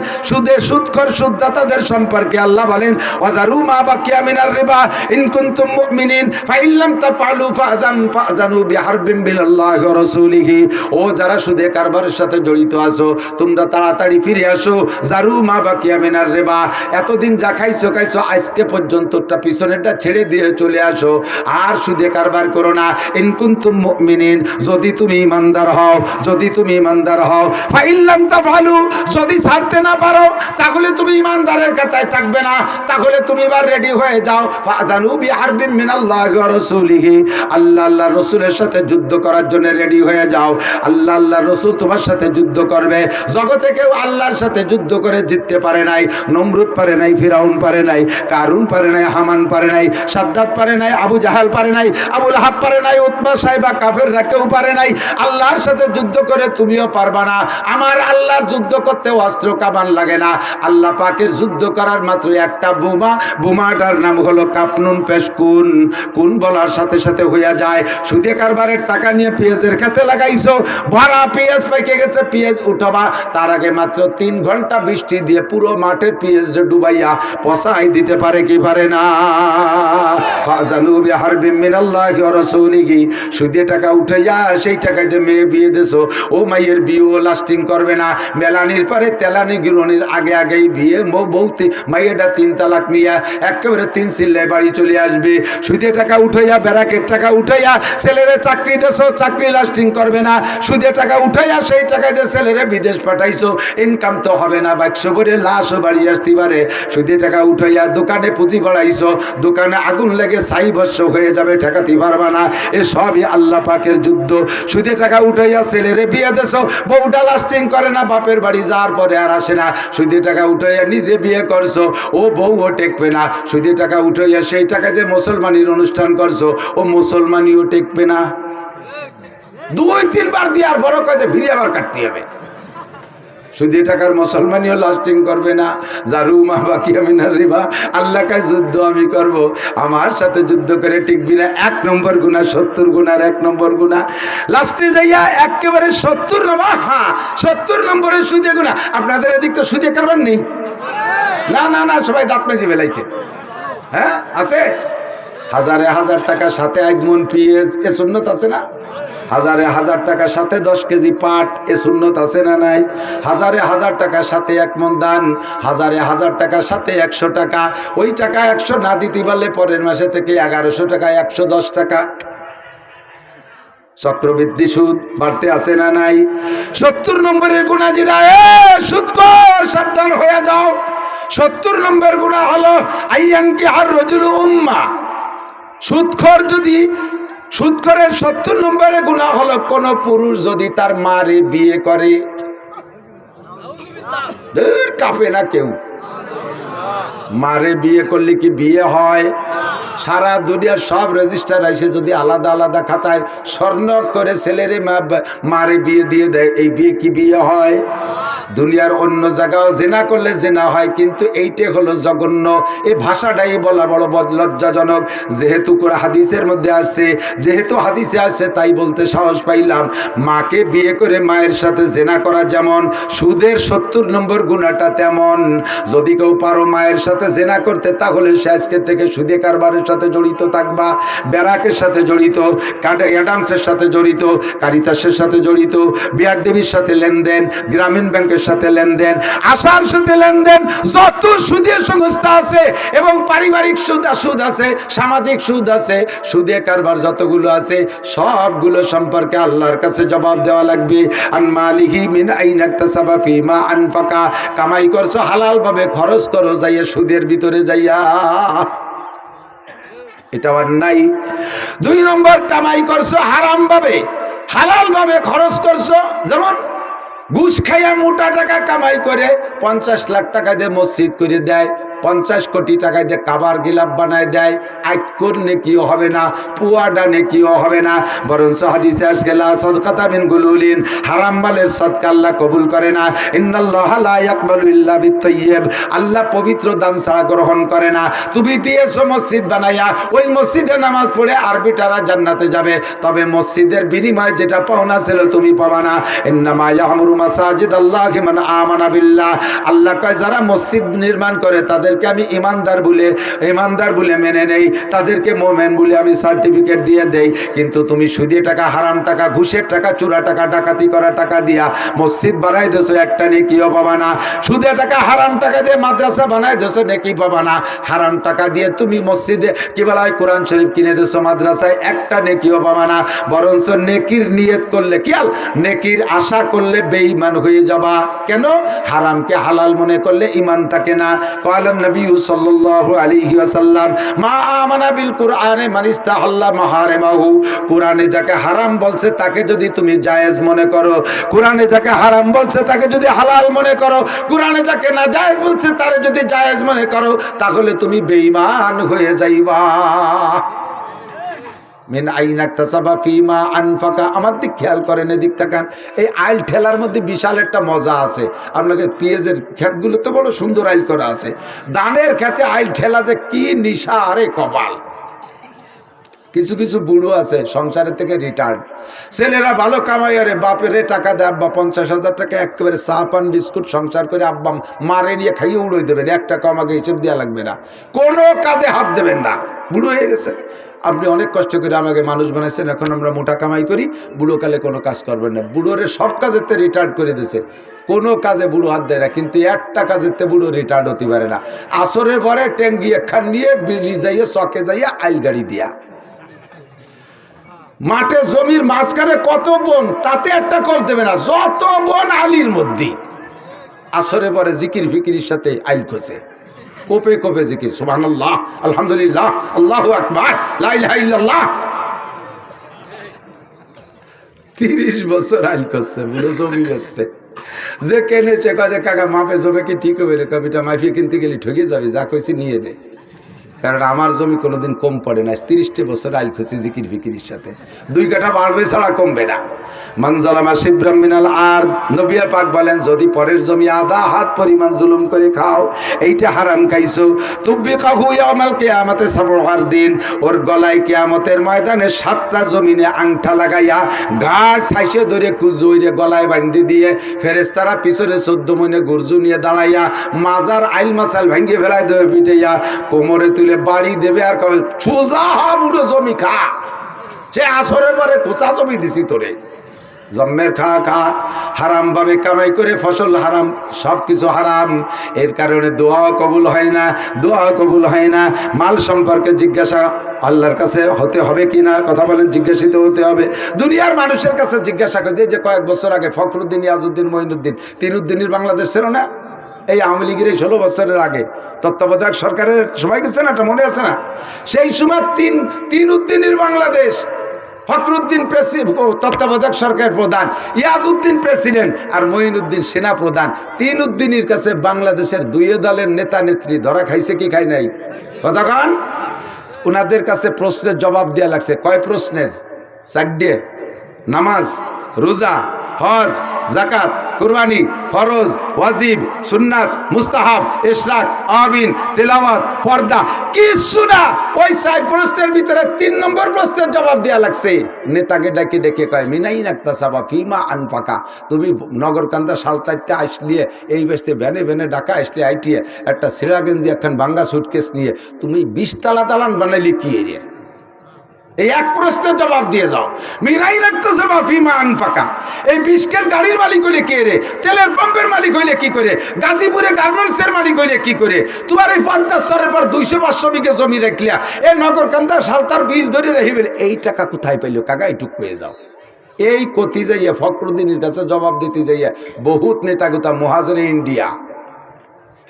সুদখোর সুদদাতাদের সম্পর্কে আল্লাহ বলেন, ওয়াদারু মা বাকিয়া মিনার রিবা ইন কুনতুম মুমিনিন ফাইন লাম তাফআলু ফাযানু বিহারবিন বিল্লাহি ওয়া রাসূলিহি। ও যারা সুদে কারবারের সাথে জড়িত আছো, তোমরা তাড়াতাড়ি ফিরে আসো। জারু মা বাকিয়া মিনার রিবা, এতদিন যা খাইছো আজকে পর্যন্তটা পিছনেরটা ছেড়ে দিয়ে চলে আসো, আর সুদে কারবার করো না। ইন কুনতুম মুমিনিন, যদি তুমি ইমানদার হও, যদি তুমি ইমানদার হও। ফাইন লাম তাফআলু, যদি ছাড়তে না পারো তাহলে তুমি ইমানদারের কাতায় থাকবে না, তাহলে তুমি এবার রেডি হয়ে যাও। ফাযানু বিহারবিন মিনাল্লাহি ওয়া রাসূলিহি, আল্লাহ আল্লাহর রাসূলের সাথে যুদ্ধ করার জন্য রেডি হয়ে যাও। আল্লাহ আল্লাহর রাসূল তোমার সাথে যুদ্ধ করবে। জগতে কেউ আল্লাহর সাথে যুদ্ধ করে জিততে পারে নাই। নমরুদ পারে নাই, ফিরাউন পারে নাই, কারুন পারে নাই, হামান পারে নাই, সাদ্দাত পারে নাই, আবু জাহাল পারে নাই, আবু লাহাব পারে নাই, উতবা সাইবা কাফেররা কেউ পারে নাই। আল্লাহর সাথে যুদ্ধ করে তুমিও পারবা না। আমার আল্লাহর যুদ্ধ করতে অস্ত্র সাবান লাগে না। আল্লাহ পাকের যুদ্ধ করার মাত্র একটা বোমা, বোমাটার নাম হলো কাপনুন পেশকুন। কোন বলার সাথে সাথে হইয়া যায়। সুদে কারবারের টাকা নিয়ে পেঁয়াজের খেতে লাগাইছো, ভরা পেঁয়াজ পাইকে গেছে, পেঁয়াজ উঠাবা তার আগে মাত্র 3 ঘন্টা বৃষ্টি দিয়ে পুরো মাঠের পেঁয়াজ ডুবাইয়া পচাই দিতে পারে কি পারে না? ফাজানু বিহারবিম মিনাল্লাহি ওয়া রাসূলিহি। সুদে টাকা উঠাইয়া সেই টাকায় দিয়ে মেয়ে বিয়ে দেছো, ও মাইয়ের বিয়েও লাস্টিং করবে না। মেলানির পরে তেলানি গিরনির আগে আগেই বিয়ে, বৌতি মাইয়েটা 3 তালাক নিয়ে একেবারে 3 চিল্লায় বাড়ি চলে আসবে। সুদে টাকা উঠাইয়া, ব্যারাকের টাকা উঠাইয়া ছেলেরে চাকরি দেছো, চাকরি লাস্টিং করবে না। সুদে টাকা উঠাইয়া সেই টাকা দিয়ে ছেলেরে বিদেশ পাঠাইছো, ইনকাম তো হবে না, 100 করে লাশও বাড়ি আসতে পারে। সুদে টাকা উঠাইয়া দোকানে পুঁজি বাড়াইছো, দোকানে আগুন লেগে ছাই ভস্য হয়ে যাবে, ঠেকাতে পারবা না। এ সবই আল্লাহ পাকের যুদ্ধ। সুদে টাকা উঠাইয়া ছেলেরে বিয়ে দেছো, বউটা লাস্টিং করে না, বাপের বাড়ি যাওয়ার পরে আর আসে না। সুদে টাকা উঠাইয়া নিজে বিয়ে করছো, ও বউও টেকবে না। সুদে টাকা উঠাইয়া সেই টাকা দিয়ে মুসলমানির অনুষ্ঠান করছো, ও মুসলমানিও টেকবে না। 2-3 বার দেওয়ার বড় কাজে ফিরে আবার কাটতে হবে। সুদে টাকার মুসলমানিও লাস্টিং করবে না। জারুমা বাকি আমি না রিবা, আল্লাহ কাছে যুদ্ধ আমি করব, আমার সাথে যুদ্ধ করে টিকবি না। 1 নম্বর গুনাহ, 70 গুনার 1 নম্বর গুনাহ। লাস্টে যাইয়া একেবারে 70 নম্বর, হ্যাঁ 70 নম্বরে সুদে গুনাহ। আপনাদের এদিক তো সুদে কারবার নেই? না না না, সবাই দাঁত মেজে ফেলাইছে। হ্যাঁ আছে। হাজারে হাজার টাকার সাথে 1 মণ পেঁয়াজ, এ সুন্নত আছে না? হাজারে হাজার টাকার সাথে 10 কেজি পাট, এ সুন্নত আছে না নাই? হাজারে হাজার টাকার সাথে 1 মণ ধান, হাজারে হাজার টাকার সাথে 100 টাকা। ওই টাকা 100 না দিতে পারলে পরের মাসে থেকে 1100 টাকা, 110 টাকা। চক্রবৃদ্ধি সুদ বাড়তে আছে না নাই? 70 নম্বরের গুনাহ যেটা, সুদখোর সাবধান হয়ে যাও। 70 নম্বর গুনাহ হলো আইয়ানকি আর রাজুল উম্মা। সুদখোর যদি, সুদখোরের 70 নম্বরে গুনাহ হলো কোন পুরুষ যদি তার মারে বিয়ে করে। কাঁপে না কেউ? মারে বিয়ে করলে কি বিয়ে হয়? সারা দুনিয়ার সব রেজিস্টার আসে যদি আলাদা আলাদা খাতায় স্বর্ণ করে ছেলেরে মারে বিয়ে দিয়ে দেয়, এই বিয়ে কি বিয়ে হয়? দুনিয়ার অন্য জায়গাও জেনা করলে জেনা হয়, কিন্তু এইটা হলো জঘন্য। এই ভাষাটাই বলা বড় লজ্জাজনক। যেহেতু করে হাদিসের মধ্যে আসছে, যেহেতু হাদিসে আসছে তাই বলতে সাহস পাইলাম। মাকে বিয়ে করে মায়ের সাথে জেনা করা যেমন, সুদের 70 নম্বর গুনাহটা তেমন। যদি কেউ পারো মায়ের সাথে জেনা করতে, তাহলে সে আজকে থেকে সুদে কারবারের সাথে জড়িত থাকবা, ব্যারাকের সাথে জড়িত, অ্যাডামসের সাথে জড়িত, কারিতাসের সাথে জড়িত, বিআরডিবির সাথে লেনদেন, গ্রামীণ ব্যাংকের সাথে লেনদেন, আশার সাথে লেনদেন, যত সুদের সংস্থা আছে এবং পারিবারিক সুদ আছে, সামাজিক সুদ আছে, সুদে কারবার যতগুলো আছে সবগুলো সম্পর্কে আল্লাহর কাছে জবাব দেওয়া লাগবে। আন মালিহি মিন আইনা ইকতাসাবা ফিমা আনফাকা। কামাই করছো হালাল ভাবে, খরচ করো যাইয়া সুদের ভিতরে যাইয়া, এটা অন্যায়। 2 নম্বর, কামাই করছো হারাম ভাবে, হালাল ভাবে খরচ করছো। যেমন ঘুষ খাইয়া মোটা টাকা কামাই করে 50 লাখ টাকা দিয়ে মসজিদ করে দেয়, 50 কোটি টাকা দিয়ে কাবার গিলাপ বানায় দেয়, আইতকুর নেকিও হবে না, পুয়াডা নেকিও হবে না। বরং হাদিসে আসছে লা সাদকাতা মিন গুলুলিন, হারাম মালের সদকা আল্লাহ কবুল করে না। ইন্নাল্লাহা লা ইয়াকবালু ইল্লা বিত-তাইয়্যিব, আল্লাহ পবিত্র দান ছাড়া গ্রহণ করে না। তুমি দিয়েছো মসজিদ বানাইয়া, ওই মসজিদে নামাজ পড়ে আরবিটারা জান্নাতে যাবে, তবে মসজিদের বিনিময়ে যেটা পাওনা ছিল তুমি পাবা না। ইন্নামা ইয়ামুরু মাসাজিদাল্লাহি মান আমানা বিল্লাহ, আল্লাহ কয় যারা মসজিদ নির্মাণ করে তাদেরকে আমি ইমানদার বলে মেনে নেই, তাদেরকে মোমেন বলে আমি সার্টিফিকেট দিয়ে দেই। কিন্তু তুমি সুদে টাকা, হারাম টাকা, ঘুষের টাকা, চোরা টাকা, ডাকাতি করা টাকা দিয়া মসজিদ বানাই দেছো, একটা নেকিও পাবা না। সুদে টাকা, হারাম টাকা দিয়ে মাদ্রাসা বানাই দেছো, নেকি পাবা না। হারাম টাকা দিয়ে তুমি মসজিদে কি বলা হয় কোরআন শরীফ কিনে দেছো, মাদ্রাসায় একটা নেকিও পাবা না। বরঞ্চ নেকির নিয়ত করলে, খেয়াল, নেকির আশা করলে বেঈমান হয়ে যাবা। কেন? হারামকে হালাল মনে করলে ঈমান থাকে না। ক্বালান নবী সাল্লাল্লাহু আলাইহি ওয়াসাল্লাম মা আমানা বিল কুরআনে মান ইস্তাহাল্লা মাহারিমাহু, কুরআনে যাকে হারাম বলছে তাকে যদি তুমি জায়েজ মনে করো, কুরআনে যাকে হারাম বলছে তাকে যদি হালাল মনে করো, কুরআনে যাকে না জায়েজ বলছে তারে যদি জায়েজ মনে করো, তাহলে তুমি বেঈমান হয়ে যাইবা। মিন আইনা ইকতাসাবা ফিমা আনফাকা। আমার দিক খেয়াল করেন, এদিক তাকান। এই আইল ঠেলার মধ্যে বিশাল একটা মজা আছে। আপনাকে পেঁয়াজের ক্ষেতগুলো তো বড় সুন্দর আইল করা আছে, ধানের ক্ষেতে আইল ঠেলা যে কি নিশা, আরে কপাল। কিছু কিছু বুড়ো আছে সংসারের থেকে রিটার্ন, ছেলেরা ভালো কামাই, আরে বাপের টাকা দেয়, আব্বা 50,000 টাকা একেবারে চা পান বিস্কুট সংসার করে আব্বা মারে নিয়ে খাইয়ে উড়োই দেবেন, 1 টাকা আমাকে হিসেব দেওয়া লাগবে না, কোনো কাজে হাত দেবেন না। বুড়ো হয়ে গেছে, আপনি অনেক কষ্ট করে আমাকে মানুষ বানাইছেন, এখন আমরা মোটা কামাই করি, বুড়োকালে কোনো কাজ করবেন না। বুড়োরে সব কাজেতে রিটায়ার্ড করে দিয়েছে, কোনো কাজে বুড়ো হাত দেয় না, কিন্তু একটা কাজেতে বুড়ো রিটায়ার্ড হতে পারে না। আসরের পরে ট্যাঙ্গি একখান নিয়ে বিলি যাইয়ে চকে যাইয়া আইল গাড়ি দিয়া, মাঠে জমির মাঝখানে কত বন, তাতে একটা কল দেবে না, যত বন আলির মধ্যে। আসরে পরে জিকির ফিকিরির সাথে আইল খোঁজে, কোপে কোপে জিকির, সুবহানাল্লাহ, আলহামদুলিল্লাহ, আল্লাহু আকবার, লা ইলাহা ইল্লাল্লাহ। 30 বছর আইল করছে, বুড়ো জমি বেচবে। যে কেনেছে কাজে কাকা মাপে জমে কি ঠিক হবে রে, কবিটা মাফিয়ে কিনতে গেলে ঠকে যাবে, যা কইছি নিয়ে নে, কারণ আমার জমি কোনোদিন কম পড়ে না। 30টা বছর আইল খুশি জিকির ফিকিরির সাথে, 2 কাঠা বাড়বে ছাড়া কমবে না। মানজালামা শিবরাম মিনাল আর, নবী পাক বলেন, যদি পরের জমি আধা হাত পরিমাণ জুলুম করে খাও, এইটা হারাম খাইছো, তুবিকাহু ইয়াউমাল কিয়ামাতে সাবউর দিন, ওর গলায় কিয়ামতের ময়দানে 7টা জমিনে আংটা লাগাইয়া গাঢ় ঠাইসে ধরে কুজুইরে গলায় বাঁধি দিয়ে ফেরেশতারা পিছনে 14 মহিনে গুরজু নিয়ে দাঁড়াইয়া মাজার আইল মাসাল ভাঙ্গিয়ে ফেলায় দেবে, পিটাইয়া কোমরে তুলে বাড়ি দেবে, আর কবে সোজা বুড়ো জমি খা। সে আসরের পরে কোচা জমি দিছি তোরে, জন্মের খা খা, হারাম ভাবে কামাই করে ফসল হারাম, সব কিছু হারাম। এর কারণে দোয়া কবুল হয় না, দোয়া কবুল হয় না। মাল সম্পর্কে জিজ্ঞাসা আল্লাহর কাছে হতে হবে কিনা, কথা বলেন, জিজ্ঞাসিত হতে হবে। দুনিয়ার মানুষের কাছে জিজ্ঞাসা করে, যে কয়েক বছর আগে ফখরুদ্দিন, ইয়াজউদ্দিন, মঈনুদ্দিন, তিনউদ্দিনের বাংলাদেশ ছিল না, এই আওয়ামী লীগের 16 বছরের আগে তত্ত্বাবধায়ক সরকারের সময় গেছে না, এটা মনে আছে না? সেই সময় তিনউদ্দিনের বাংলাদেশ, ফখরুদ্দিন তত্ত্বাবধায়ক সরকারের প্রধান, ইয়াজউদ্দিন প্রেসিডেন্ট, আর মঈনুদ্দিন সেনা প্রধান। তিনউদ্দিনের কাছে বাংলাদেশের 2 দলের নেতা নেত্রী ধরা খাইছে কি খাই নাই, কথা কন? ওনাদের কাছে প্রশ্নের জবাব দেওয়া লাগছে। কয় প্রশ্নের? 4টে। নামাজ, রোজা, হজ, জাকাত, কুরবানি, ফরজ, ওয়াজিব, সুন্নাত, মুস্তাহাব, ইশরাক, আমিন, তেলাওয়াত, পর্দা, কিছু না। ওই 4 প্রশ্নের ভিতরে 3 নম্বর প্রশ্নের জবাব দেওয়া লাগছে। নেতাকে ডেকে ডেকে কয়, মিনাইন ইকতাসাবা ফিমা আনফাকা, তুমি নগরকান্দা সালতাইতে আসলিয়ে এই বেসতে ভ্যানে ভ্যানে ঢাকা আসলে আইটিয়ে একটা সিরাগঞ্জি একখান ভাঙ্গা সুটকেস নিয়ে তুমি 20 তালা দালান বানাইলি কি রে? এই এক প্রশ্নের জবাব দিয়ে যাও। মিরাই রাখতেছে বা ফিমা আনফাকা, এই 20 গাড়ির মালিক হইলে কে রে? তেলের পাম্পের মালিক হইলে কি করে? গাজীপুরে গার্মেন্টসের মালিক হইলে কি করে? তোমার এই 50 পর 200-500 বিঘে জমি রাখলিয়া, এই নগরকান্দা সালতার বিল ধরে রাখিবেন, এই টাকা কোথায় পাইল কাকা? এইটুক হয়ে যাও। এই কতি যাইয়া ফখরুদ্দিনের কাছে জবাব দিতে যাইয়া বহুত নেতাগুতা মুহাজিরে ইন্ডিয়া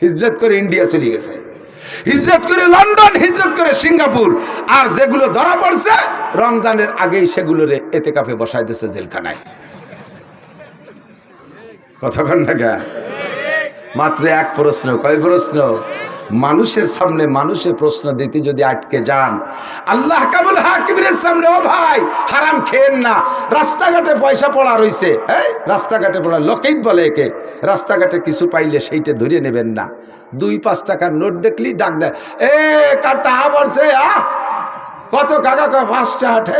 হিজরত করে ইন্ডিয়া চলে গেছে, হিজরত করে লন্ডন, হিজরত করে সিঙ্গাপুর। আর যেগুলো ধরা পড়ছে রমজানের আগেই সেগুলোরে এতেকাফে বসাই দিয়েছে জেলখানায়। কতক্ষণ না গা? মাত্র এক প্রশ্ন। কয় প্রশ্ন? মানুষের সামনে মানুষের প্রশ্ন দিতে যদি আটকে যান, আল্লাহ কাবুল হাকিমের সামনে, ও ভাই হারাম খেয়েন না। রাস্তাঘাটে পয়সা পড়া রইছে, হ্যাঁ, রাস্তাঘাটে পড়া, লোকেই বলে একে, রাস্তাঘাটে কিছু পাইলে সেইটা ধরে নেবেন না। 2-5 টাকার নোট দেখলি ডাক দেয়, এ কাটা পড়ছে, কত কাকা? 5 টাকা।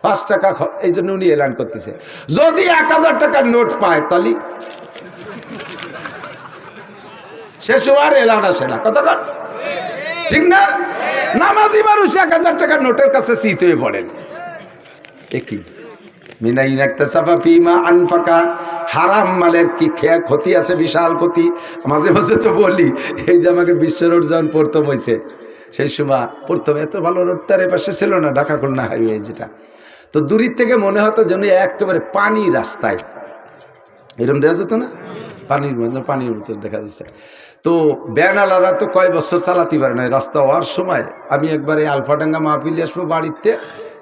5 টাকা। এই জন্য উনি এলান করতেছে, যদি 1000 টাকার নোট পায় তাহলে সে সময় এলান আসে না, কথা কন, ঠিক না? নামাজি মানুষ 1000 টাকার নোটের কাছে চিত হয়ে পড়েন। একই মিনাইন ইকতাসাবা ফিমা আনফাকা, হারাম মালের কি ক্ষতি আছে, বিশাল ক্ষতি। মাঝে মাঝে তো বলি, এই যে আমাকে বিশ্ব রোড যখন প্রথম হয়েছে, সেই সময় প্রথম এত ভালো রোড তার পাশে ছিল না, ঢাকা খুলনা হাইওয়ে যেটা, তো দূরের থেকে মনে হতো যেন একেবারে পানি রাস্তায়, এরকম দেখা যেত না, পানির মধ্যে পানির ভিতর দেখা যাচ্ছে। তো ব্যানালারা তো কয় বছর চালাতে পারে না রাস্তা হওয়ার সময়। আমি একবার এই আলফাডাঙ্গা মাহফিলে আসবো বাড়িতে,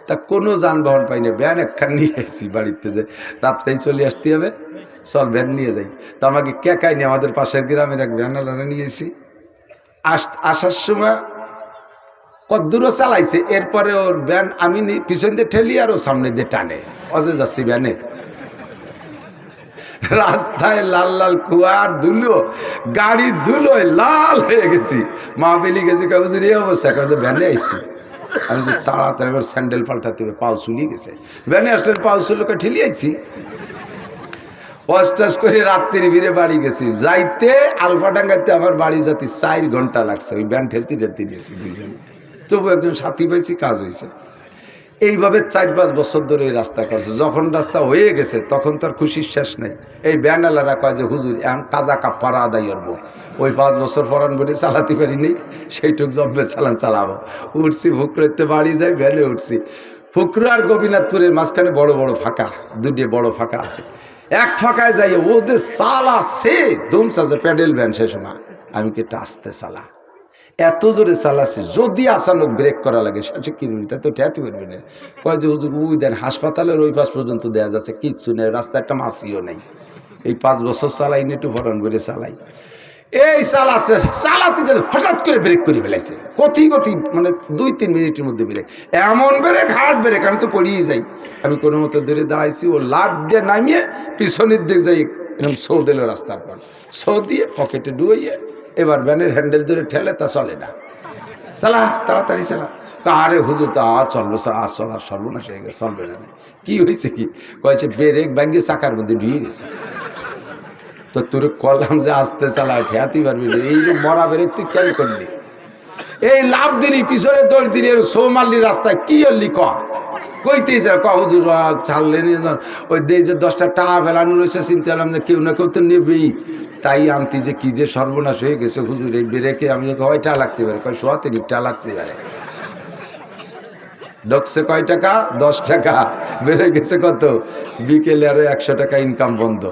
তা কোনো যানবাহন পাই না, ভ্যান একখান নিয়ে আসছি বাড়িতে, যে রাত্রেই চলে আসতে হবে, চল ভ্যান নিয়ে যাই। তো আমাকে কেকাই নিয়ে আমাদের পাশের গ্রামের এক ভ্যানালারা নিয়েছি। আসার সময় কদ্দূরও চালাইছে, এরপরে ওর ভ্যান আমি পিছন দিয়ে ঠেলি আর ও সামনে দিয়ে টানে, অজে যাচ্ছি ভ্যানে। রাস্তায় লাল লাল কুয়ার ধুলো, গাড়ি ধুলোয় লাল হয়ে গেছি। মাহফিলি গেছি, কাগজের এই অবস্থা, কাগজে ভ্যানে আইসি। আমি যে তাড়াতাড়ি এবার স্যান্ডেল পাল্টাতে হবে, পাও চুলিয়ে গেছে, ভ্যানে আসলে পাও চুলোকে ঠেলি আইছি। অষ্টাস করে রাত্রির ভিড়ে বাড়ি গেছি, যাইতে আলফাডাঙ্গাতে আমার বাড়ি যাতে 4 ঘন্টা লাগছে, ওই ভ্যান ঠেলতে ঠেলতে গেছি দুইজন। তবু একজন সাথী পাইছি, কাজ হয়েছে। এইভাবে 4-5 বছর ধরে এই রাস্তা করছে। যখন রাস্তা হয়ে গেছে তখন তার খুশির শেষ নেই। এই ব্যানালারা কয় যে হুজুর এখন কাজা কাপ্পারা আদায় করবো, ওই 5 বছর পরান বলে চালাতে পারিনি, সেইটুক জম্বে চালাবো। উঠছি ফুকরেতে, বাড়ি যাই ভ্যানে উঠছি। ফুকরু আর গোপীনাথপুরের মাঝখানে বড় বড় ফাঁকা, দুটি বড় ফাঁকা আছে। এক ফাঁকায় যাই, ও যে চালাচ্ছে ধুমসা, যে প্যাডেল ভ্যান, সে সময় আমি কি একটা আস্তে চালা, এত জোরে চালাচ্ছে, যদি আচানক ব্রেক করা লাগে 100 কিলোমিটার তো ঠেয়াতে পারবি না। কয় যে হুজুর ওই দেন হাসপাতালের ওই পাশ পর্যন্ত দেওয়া যাচ্ছে, কিচ্ছু নেই, রাস্তা একটা মাছিও নেই। এই 5 বছর চালাই নি, একটু ভরণ করে চালাই। এই চালাচ্ছে, চালাতে গেলে হঠাৎ করে ব্রেক করে ফেলাইছে, গতি মানে 2-3 মিনিটের মধ্যে ব্রেক, এমন ব্রেক, হার্ড ব্রেক, আমি তো পড়িয়ে যাই। আমি কোনো মতো ধরে দাঁড়াইছি, ও লাভ দিয়ে নামিয়ে পিছনের দিক যাই, এরকম সৌ দিল রাস্তার পর, সৌ দিয়ে পকেটে ডুইয়ে এবার ভ্যানের হ্যান্ডেল ধরে ঠেলে, তা চলে না, চালা তাড়াতাড়ি চালা। আরে হুজুর তা আর চলবো, আর চলার সর্বনাশ হয়ে গেছে, চলবে না। কি হয়েছে, কি কয়েছে, ব্রেক ব্যাঙ্গে চাকার মধ্যে ঢুয়ে গেছে। তো তোর কলম যে আসতে চালা, ঠেয়াতেই পারবি না, এই মরা ব্রেক তুই কেন করলি? এই লাভ দিলি, পিছনে দৌড় দিলি, সৌ মারলি রাস্তায়, কি হলি কইতেই যা হুজুর ছাড়লেন। ওই দিয়ে যে 10টা টাকা ফেলানো রয়েছে, চিন্তা করলাম যে কেউ না কেউ তো নেবেই, তাই আনতি যে কি যে সর্বনাশ হয়ে গেছে হুজুর, এই ব্রেকে আমি কয় টাকা লাগতে পারে, কয় 100 টাকা লাগতে পারে। ঢুকছে কয় টাকা? 10 টাকা, বেড়ে গেছে কত? বিকেলে আরো 100 টাকা ইনকাম বন্ধ।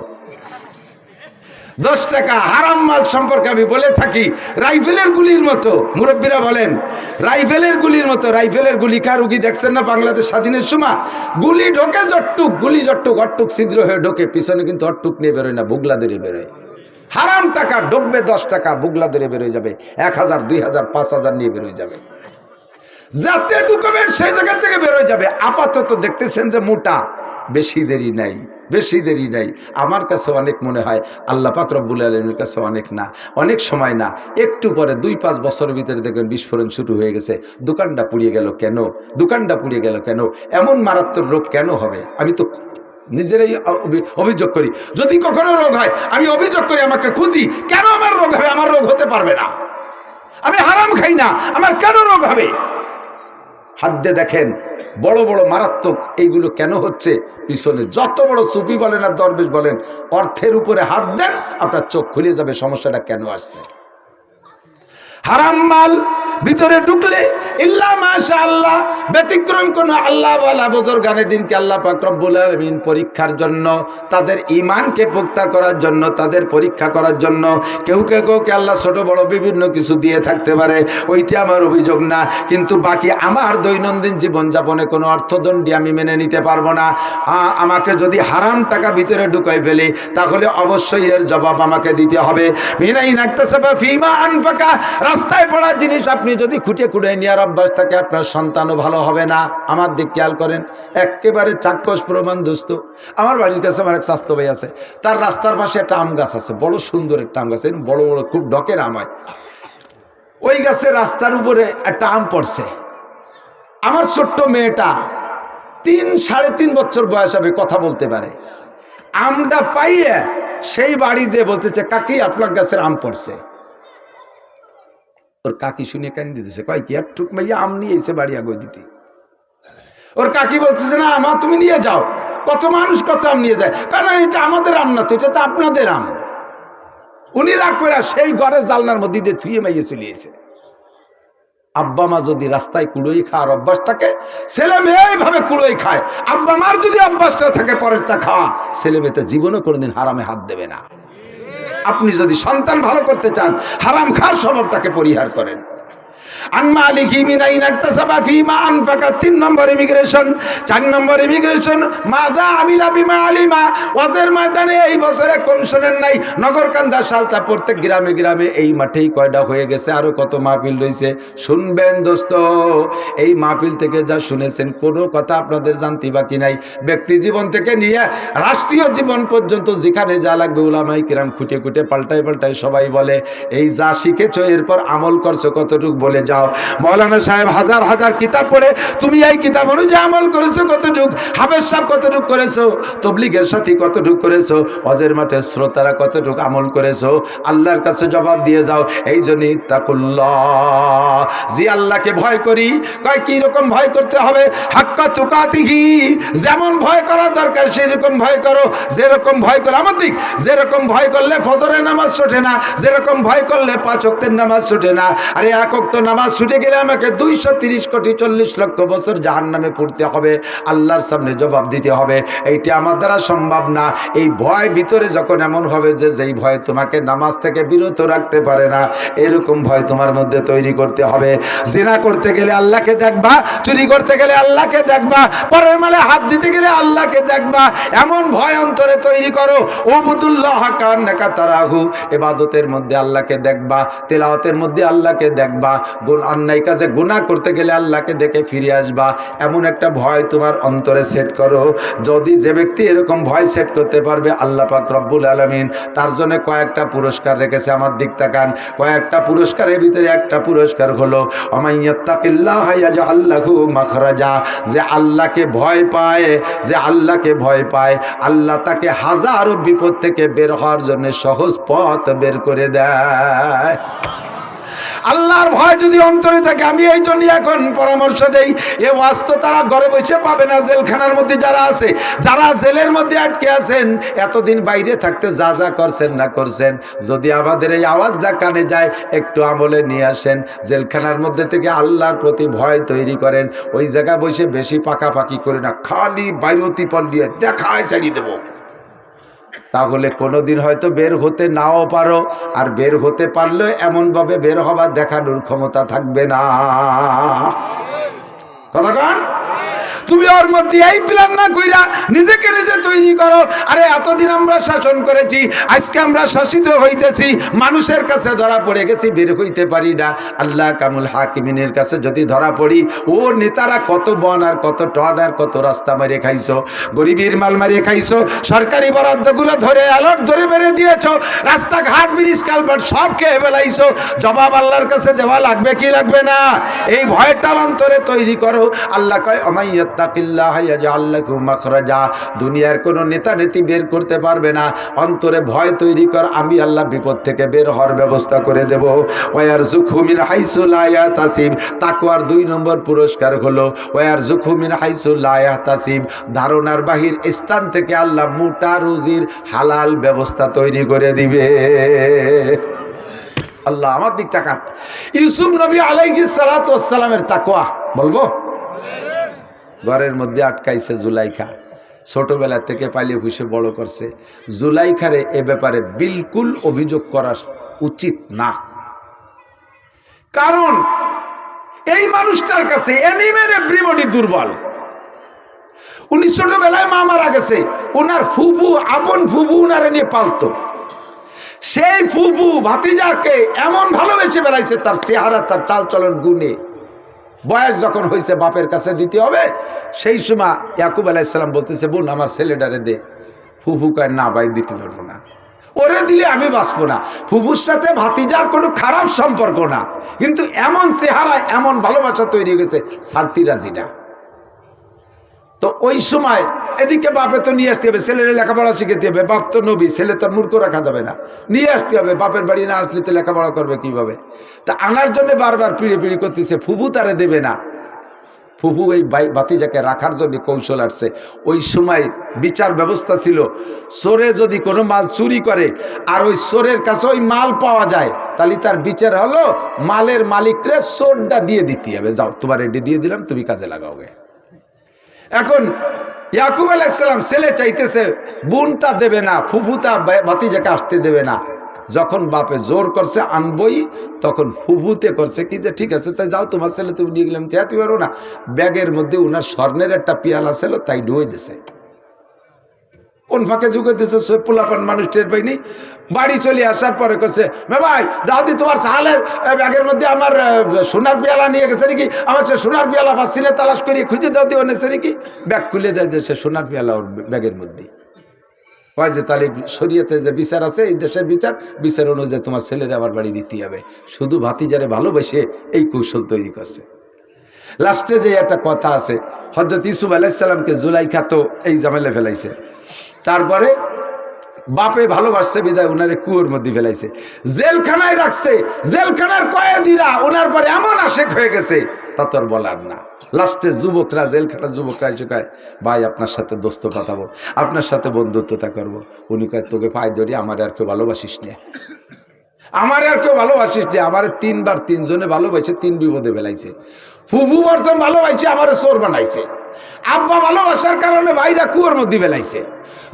10 টাকা হারাম মাল সম্পর্কে আমি বলে থাকি, রাইফেলের গুলির মতো। মুরব্বীরা বলেন রাইফেলের গুলির মতো। রাইফেলের গুলি কার রুগী দেখছেন না বাংলাদেশ স্বাধীনের সময়? গুলি ঢোকে জট্টুক, গুলি জট্টুক, অট্টুক ছিদ্র হয়ে ঢোকে, পিছনে কিন্তু অট্টুক নিয়ে বেরোয় না, বুগলা ধরে বেরোয়। হারাম টাকা ঢুকবে 10 টাকা, বুগলা ধরে বেরোয় যাবে, 1000, 2000, 5000 নিয়ে বেরোয় যাবে। যাতে ঢুকবেন সেই জায়গা থেকে বেরোয় যাবে। আপাতত দেখতেছেন যে মোটা, বেশি দেরি নাই, বেশি দেরি নাই। আমার কাছে অনেক মনে হয়, আল্লাহ পাক রব্বুল আলামিনের কাছে অনেক না, অনেক সময় না, একটু পরে 2-5 বছরের ভিতরে দেখবেন বিস্ফোরণ শুরু হয়ে গেছে। দোকানটা পুড়িয়ে গেল কেন? দোকানটা পুড়িয়ে গেল কেন? এমন মারাত্মক রোগ কেন হবে? আমি তো নিজেরাই অভিযোগ করি, যদি কখনো রোগ হয় আমি অভিযোগ করি, আমাকে খুঁজি, কেন আমার রোগ হবে? আমার রোগ হতে পারবে না, আমি হারাম খাই না, আমার কেন রোগ হবে? হাত দিয়ে দেখেন, বড় বড় মারাত্মক এইগুলো কেন হচ্ছে? পিছনে যত বড় সুফি বলেন আর দরবেশ বলেন, অর্থের উপরে হাত দেন, আপনার চোখ খুলে যাবে সমস্যাটা কেন আসছে। হারাম মাল ভিতরে ঢুকলে ইল্লা মাশাআল্লাহ, ব্যতিক্রম কোন আল্লাহ ওয়ালা বুজুর্গানে দিনকে আল্লাহ পাক রব্বুল আলামিন পরীক্ষার জন্য, তাদের ঈমানকে পোক্তা করার জন্য, তাদের পরীক্ষা করার জন্য কেউ আল্লাহ ছোট বড় বিভিন্ন কিছু দিয়ে থাকতে পারে, ওইটা আমার অভিযোগ না। কিন্তু বাকি আমার দৈনন্দিন জীবনযাপনে কোনো অর্থদণ্ডী আমি মেনে নিতে পারবো না। আমাকে যদি হারাম টাকা ভিতরে ঢুকাই ফেলি, তাহলে অবশ্যই এর জবাব আমাকে দিতে হবে। মিনাইন আকতাসাবা ফিমা আনফাকা, রাস্তায় পড়া জিনিস আপনি যদি খুঁটে নেওয়ার অভ্যাস থাকে, আপনার সন্তানও ভালো হবে না। আমার দিক খেয়াল করেন, একেবারে চাক্ষুষ প্রমাণ দোস্ত। আমার বাড়ির কাছে আমার এক স্বাস্থ্য ভাই আছে, তার রাস্তার পাশে একটা আম গাছ আছে, বড় সুন্দর একটা আম গাছ, বড় বড় খুব ডকের আম হয়। ওই গাছে রাস্তার উপরে একটা আম পড়ছে। আমার ছোট্ট মেয়েটা 3-3.5 বছর বয়স হবে, কথা বলতে পারে। আমটা পাইয়ে সেই বাড়ি যে বলতেছে, কাকি আপনার গাছের আম পড়ছে। ওর কাকি শুনে কান্দি দিতেছে, কয় কি একটুক মাইয়া আম নিয়ে এসে বাড়ি আগে দিতে। ওর কাকি বলতেছে, না আমা তুমি নিয়ে যাও, কত মানুষ কত আম নিয়ে যায়, কারণ এটা আমাদের আম না তো, এটা তো আপনাদের আম। উনি রাগ করে সেই ঘরের জালনার মধ্যে দিয়ে ধুয়ে মাইয়ে চলে এসে। আব্বা মা যদি রাস্তায় কুড়োই খাওয়ার অভ্যাস থাকে, ছেলে মেয়ে এইভাবে কুড়োই খায়। আব্বা মার যদি অভ্যাসটা থাকে পরেরটা খাওয়া, ছেলে মেয়ে তো জীবনও কোনোদিন হারামে হাত দেবে না। আপনি যদি সন্তান ভালো করতে চান, হারাম খাওয়ার স্বভাবটাকে পরিহার করেন। আন মালিকি মিন আইনা ইকতাসাবা ফিমা আনফাকা। 3 নম্বর ইমিগ্রেশন। 4 নম্বর ইমিগ্রেশন মাযা আমিলা বিমা আলিমা। ওয়াজের ময়দানে এই বছরে কম শোনেন নাই, নগরকান্দা সালতা প্রত্যেক গ্রামে গ্রামে এই মাঠেই কয়টা হয়ে গেছে, আরো কত মাহফিল রয়েছে। শুনবেন দোস্ত, এই মাহফিল থেকে যা শুনেছেন কোনো কথা আপনাদের জানতে বাকি নাই। ব্যক্তি জীবন থেকে নিয়ে রাষ্ট্রীয় জীবন পর্যন্ত যেখানে যা লাগবে উলামায়ে কিরাম খুঁটে খুঁটে পাল্টায় পাল্টায় সবাই বলে এই যা শিখেছো এরপর আমল করছো কতটুক বলে যাও। মৌলানা সাহেব হাজার হাজার কিতাব পড়ে তুমি এই কিতাব অনুযায়ী আমল করেছো কতটুক, হাফেজ সাহেব কতটুক করেছো, তবলিগের সাথী কতটুক করেছো, ওয়াজের মাঠে শ্রোতারা কতটুক আমল করেছো, আল্লাহর কাছে জবাব দিয়ে যাও। এই জন্য ইত্তাকুল্লাহ, যে আল্লাহকে ভয় করি। কয় কি রকম ভয় করতে হবে? হাক্কা তুকাতিহি, যেমন ভয় করা দরকার সেরকম ভয় করো। যেরকম ভয় করলে আমার দিক, যেরকম ভয় করলে ফজরের নামাজ ছুটে না, যেরকম ভয় করলে 5 ওয়াক্তের নামাজ ছুটে না। আরে 1 ওয়াক্ত নামাজ ছুটে গেলে আমাকে 230 কোটি 40 লক্ষ বছর জাহান্নামে পড়তে হবে, আল্লাহর সামনে জবাব দিতে হবে। এইটা আমার দ্বারা সম্ভব না। এই ভয় ভিতরে যখন এমন হবে যে যেই ভয় তোমাকে নামাজ থেকে বিরত রাখতে পারে না, এরকম ভয় তোমার মধ্যে তৈরি করতে হবে। জিনা করতে গেলে আল্লাহকে দেখবা, চুরি করতে গেলে আল্লাহকে দেখবা, পরের মালে হাত দিতে গেলে আল্লাহকে দেখবা। এমন ভয় অন্তরে তৈরি করো। উবুদুল্লাহ কান্নাকা তারাহু, ইবাদতের মধ্যে আল্লাহকে দেখবা, তেলাওয়াতের মধ্যে আল্লাহকে দেখবা, অন্যায় কাজে গুনাহ করতে গেলে আল্লাহকে দেখে ফিরে আসবা। এমন একটা ভয় তোমার অন্তরে সেট করো। যদি যে ব্যক্তি এরকম ভয় সেট করতে পারবে, আল্লাহ পাক রব্বুল আলামিন তার জন্য কয়েকটা পুরস্কার রেখেছে। আমার দিক তাকান, কয়েকটা পুরস্কারের ভিতরে একটা পুরস্কার হলো ওমাইয়াত্তাকিল্লাহ ইয়াজআল লাহু মাখরাজা। যে আল্লাহকে ভয় পায়, যে আল্লাহকে ভয় পায়, আল্লাহ তাকে হাজারো বিপদ থেকে বের হওয়ার জন্য সহজ পথ বের করে দেয়। আল্লাহর ভয় যদি অন্তরে থাকে, আমি এই জন্য এখন পরামর্শ দেই, এ ওয়াজ তো তারা ঘরে বসে পাবে না। জেলখানার মধ্যে যারা আছে, যারা জেলের মধ্যে আটকে আছেন, এতদিন বাইরে থাকতে যা যা করছেন না করছেন, যদি আমাদের এই আওয়াজটা কানে যায়, একটু আমলে নিয়ে আসেন। জেলখানার মধ্যে থেকে আল্লাহর প্রতি ভয় তৈরি করেন। ওই জায়গায় বসে বেশি পাকাপাকি করে না, খালি বাইরতি পল দিয়ে দেখায় ছাড়িয়ে দেবো। তাহলে কোনোদিন হয়তো বের হতে নাও পারো, আর বের হতে পারলেও এমনভাবে বের হবার দেখানোর ক্ষমতা থাকবে না। কথা কন? তুমি ওর মধ্যে এই প্ল্যান না কইরা নিজেকে নিজে তৈরি করো। আরে এতদিন আমরা শাসন করেছি, আজকে আমরা শাসিত হইতেছি, মানুষের কাছে ধরা পড়ে গেছি, বের হইতে পারি না। আল্লাহ কামুল হাকিমিনের কাছে যদি ধরা পড়ি, ও নেতারা কত বন আর কত টন আর কত রাস্তা মারিয়ে খাইছো, গরিবের মাল মারিয়ে খাইছো, সরকারি বরাদ্দগুলো ধরে আলোট ধরে মেরে দিয়েছো, রাস্তাঘাট ব্রিজ কালভার্ট সব খেয়ে ফেলাইছো। জবাব আল্লাহর কাছে দেওয়া লাগবে কি লাগবে না? এই ভয়টা অন্তরে তৈরি করো। আল্লাহ কয় ওমাইয়াত্তাকিল্লাহ ইয়াজআল লাহু মাখরাজা। দুনিয়ার কোনো নেতা নেতি বের করতে পারবে না। অন্তরে ভয় তৈরি কর, আমি আল্লাহ বিপদ থেকে বের হওয়ার ব্যবস্থা করে দেব। ওয়ারযুকহু মিন হাইসু লা ইয়াহতাসিব। তাকওয়ার 2 নম্বর পুরস্কার হলো ওয়ারযুকহু মিন হাইসু লা ইয়াহতাসিব। ধারণার বাহির স্থান থেকে আল্লাহ মোটা রুজির হালাল ব্যবস্থা তৈরি করে দিবে। আল্লাহ আমার দিক তাকান। ইউসুফ নবী আলাইহিস সালাতু ওয়াস সালামের তাকওয়া বলবো। ঘরের মধ্যে আটকাইছে জুলাইখা, ছোটবেলা থেকে পালিয়ে পুষে বড় করছে। জুলাইখারে এ ব্যাপারে বিলকুল অভিযোগ করা উচিত না, কারণ এই মানুষটার কাছে এনিমের এভরিবডি দুর্বল। উনি ছোটবেলায় মা মারা গেছে, ওনার ফুফু, আপন ফুফু উনারে নিয়ে পালতো। সেই ফুফু ভাতিজাকে এমন ভালোবেসে বেলাইছে, তার চেহারা, তার চালচলন গুণে। বয়স যখন হয়েছে বাপের কাছে দিতে হবে, সেই সময় ইয়াকুব আলাইহিস সালাম বলতেছে, বোন আমার ছেলেটারে দে। ফুফু কয় না ভাই, দিতে পারবো না, ওরে দিলে আমি বাঁচবো না। ফুফুর সাথে ভাতিজার কোনো খারাপ সম্পর্ক না, কিন্তু এমন চেহারা, এমন ভালোবাসা তৈরি গেছে, ছাড়তি রাজি না। তো ওই সময় এদিকে বাপে তো নিয়ে আসতে হবে, ছেলের লেখাপড়া শিখাতে হবে। বাপ তো নবী, ছেলে তো মূর্খ রাখা যাবে না, নিয়ে আসতে হবে। বাপের বাড়ি না আসলে তো লেখাপড়া করবে কিভাবে? তা আনার জন্য বারবার পিড়ে পিড়ি করতেছে, ফুফু তারে দেবে না। ফুফু এই ভাতিজাকে রাখার জন্য কৌশল আসছে। ওই সময় বিচার ব্যবস্থা ছিল, চোরে যদি কোনো মাল চুরি করে আর ওই চোরের কাছে ওই মাল পাওয়া যায়, তাহলে তার বিচার হলো মালের মালিকরে চোরটা দিয়ে দিতে হবে। যাও, তোমার এটি দিয়ে দিলাম, তুমি কাজে লাগাওগে। এখন ইয়াকুব আলাইহিস সালাম ছেলে চাইতেছে, বোনটা দেবে না, ফুফুতা ভাতিজাকে আসতে দেবে না। যখন বাপে জোর করছে আনবই, তখন ফুফুতে করছে কি যে ঠিক আছে তাই যাও, তোমার ছেলে তুমি নিয়ে গেলাম, চেয়াতে পারো না। ব্যাগের মধ্যে ওনার স্বর্ণের একটা পেয়ালা ছিল, তাই ডুয়ে দিছে। কোন ফাঁকে ঢুকে দিছে পোলাপান মানুষ টের পাইনি। বাড়ি চলে আসার পরে করছে, ভাই দাদি তোমার সাহালের ব্যাগের মধ্যে আমার সোনার পেয়ালা নিয়ে গেছে নাকি, আমার সে সোনার পেয়ালা পাচ্ছিলে, তালাশ করিয়ে খুঁজে দাও দিয়ে এনেছে নাকি। ব্যাগ খুলে দেয় যে সে সোনার পেয়ালা ওর ব্যাগের মধ্যে। কয় যে তাহলে শরীয়তে যে বিচার আছে, এই দেশের বিচার অনুযায়ী তোমার ছেলেরা আমার বাড়ি দিতে হবে। শুধু ভাতিজারে ভালোবেসে এই কৌশল তৈরি করছে। লাস্টে যে একটা কথা আছে, হযরত ইউসুফ আলাইহিস সালামকে জুলাইখা তো এই ঝামেলা ফেলাইছে, তারপরে বাপে ভালোবাসছে বিদায় ওনারে কুয়োর মধ্যে ফেলাইছে, জেলখানায় রাখছে। জেলখানার কয়েদিরা ওনার পরে এমন আশেক হয়ে গেছে তা তোর বলার না। লাস্টে যুবকরা, জেলখানার যুবকরা এসে কয়, ভাই আপনার সাথে দোস্ত পাতাবো, আপনার সাথে বন্ধুত্বতা করবো। উনি কয়, তোকে পায়ে ধরি, আমার আর কেউ ভালোবাসিস নে, আমার আর কেউ ভালোবাসিস নে। আমার তিনবার তিনজনে ভালোবাসে, তিন বিপদে ফেলাইছে। ফুফু বর্তমান ভালোবাসছে, আমার চোর বানাইছে। আব্বা ভালোবাসার কারণে ভাইরা কুয়োর মধ্যে ফেলাইছে।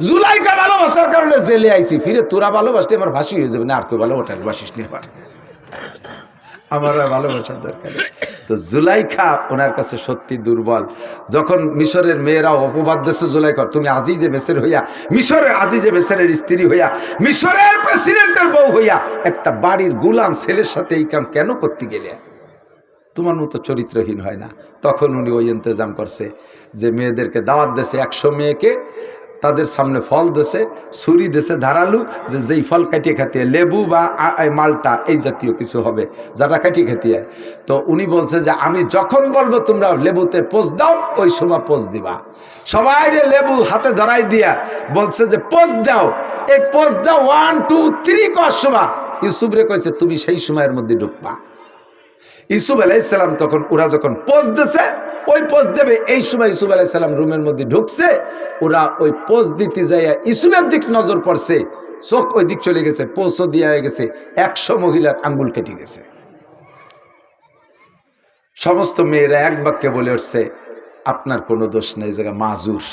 জুলাইখা ভালোবাসার কারণে জেলে আইছি। ফিরে তোরা ভালোবাসতে আমার ফাঁসি হয়ে যাবে না, আর কেউ ভালোবাসিস নি আমার ভালোবাসার দরকার। তো জুলাইখা ওনার কাছে সত্যি দুর্বল। যখন মিশরের মেয়েরা অপবাদ দিচ্ছে জুলাইখা, তুমি আজিজে মেসের হইয়া, মিশরের আজিজে মেসেরের স্ত্রী হইয়া, মিশরের প্রেসিডেন্টের বউ হইয়া একটা বাড়ির গোলাম ছেলের সাথে এই কাম কেন করতে গেলে? তোমার মতো চরিত্রহীন হয় না। তখন উনি ওই ইন্তজাম করছে যে মেয়েদেরকে দাওয়াত দিয়েছে, 100 মেয়েকে তাদের সামনে ফল দিয়েছে, ছুরি দিয়েছে ধারালু, যে যেই ফল কাটিয়ে খাতিয়ে, লেবু বা মালটা এই জাতীয় কিছু হবে যারা কাটিয়ে খাতিয়ে। তো উনি বলছে যে আমি যখন বলবো তোমরা লেবুতে পোজ দাও, ওই সময় পোজ দিবা। সবাই লেবু হাতে ধরাই দিয়া বলছে যে পোজ দাও, এই পোজ দাও 1 2 3 করার সময় ইউসুফ রে কইছে তুমি সেই সময়ের মধ্যে ঢুকবা। ইউসুফ আলাইহিস সালাম তখন ওরা যখন পোজ দিছে, ওই পোজ দেবে এই সময় ইউসুফ আলাইহিস সালাম রুমের মধ্যে ঢুকছে। ওরা ওই পোজ দিতে যায় ইউসুফের দিক নজর পড়ছে, চোখ ওই দিক চলে গেছে, পোজও দেওয়া হয়ে গেছে। 100 মহিলার আঙ্গুল কেটে গেছে। সমস্ত মেয়েরা এক বাক্যে বলে উঠছে, আপনার কোনো দোষ নেই, জায়গা মাজুর,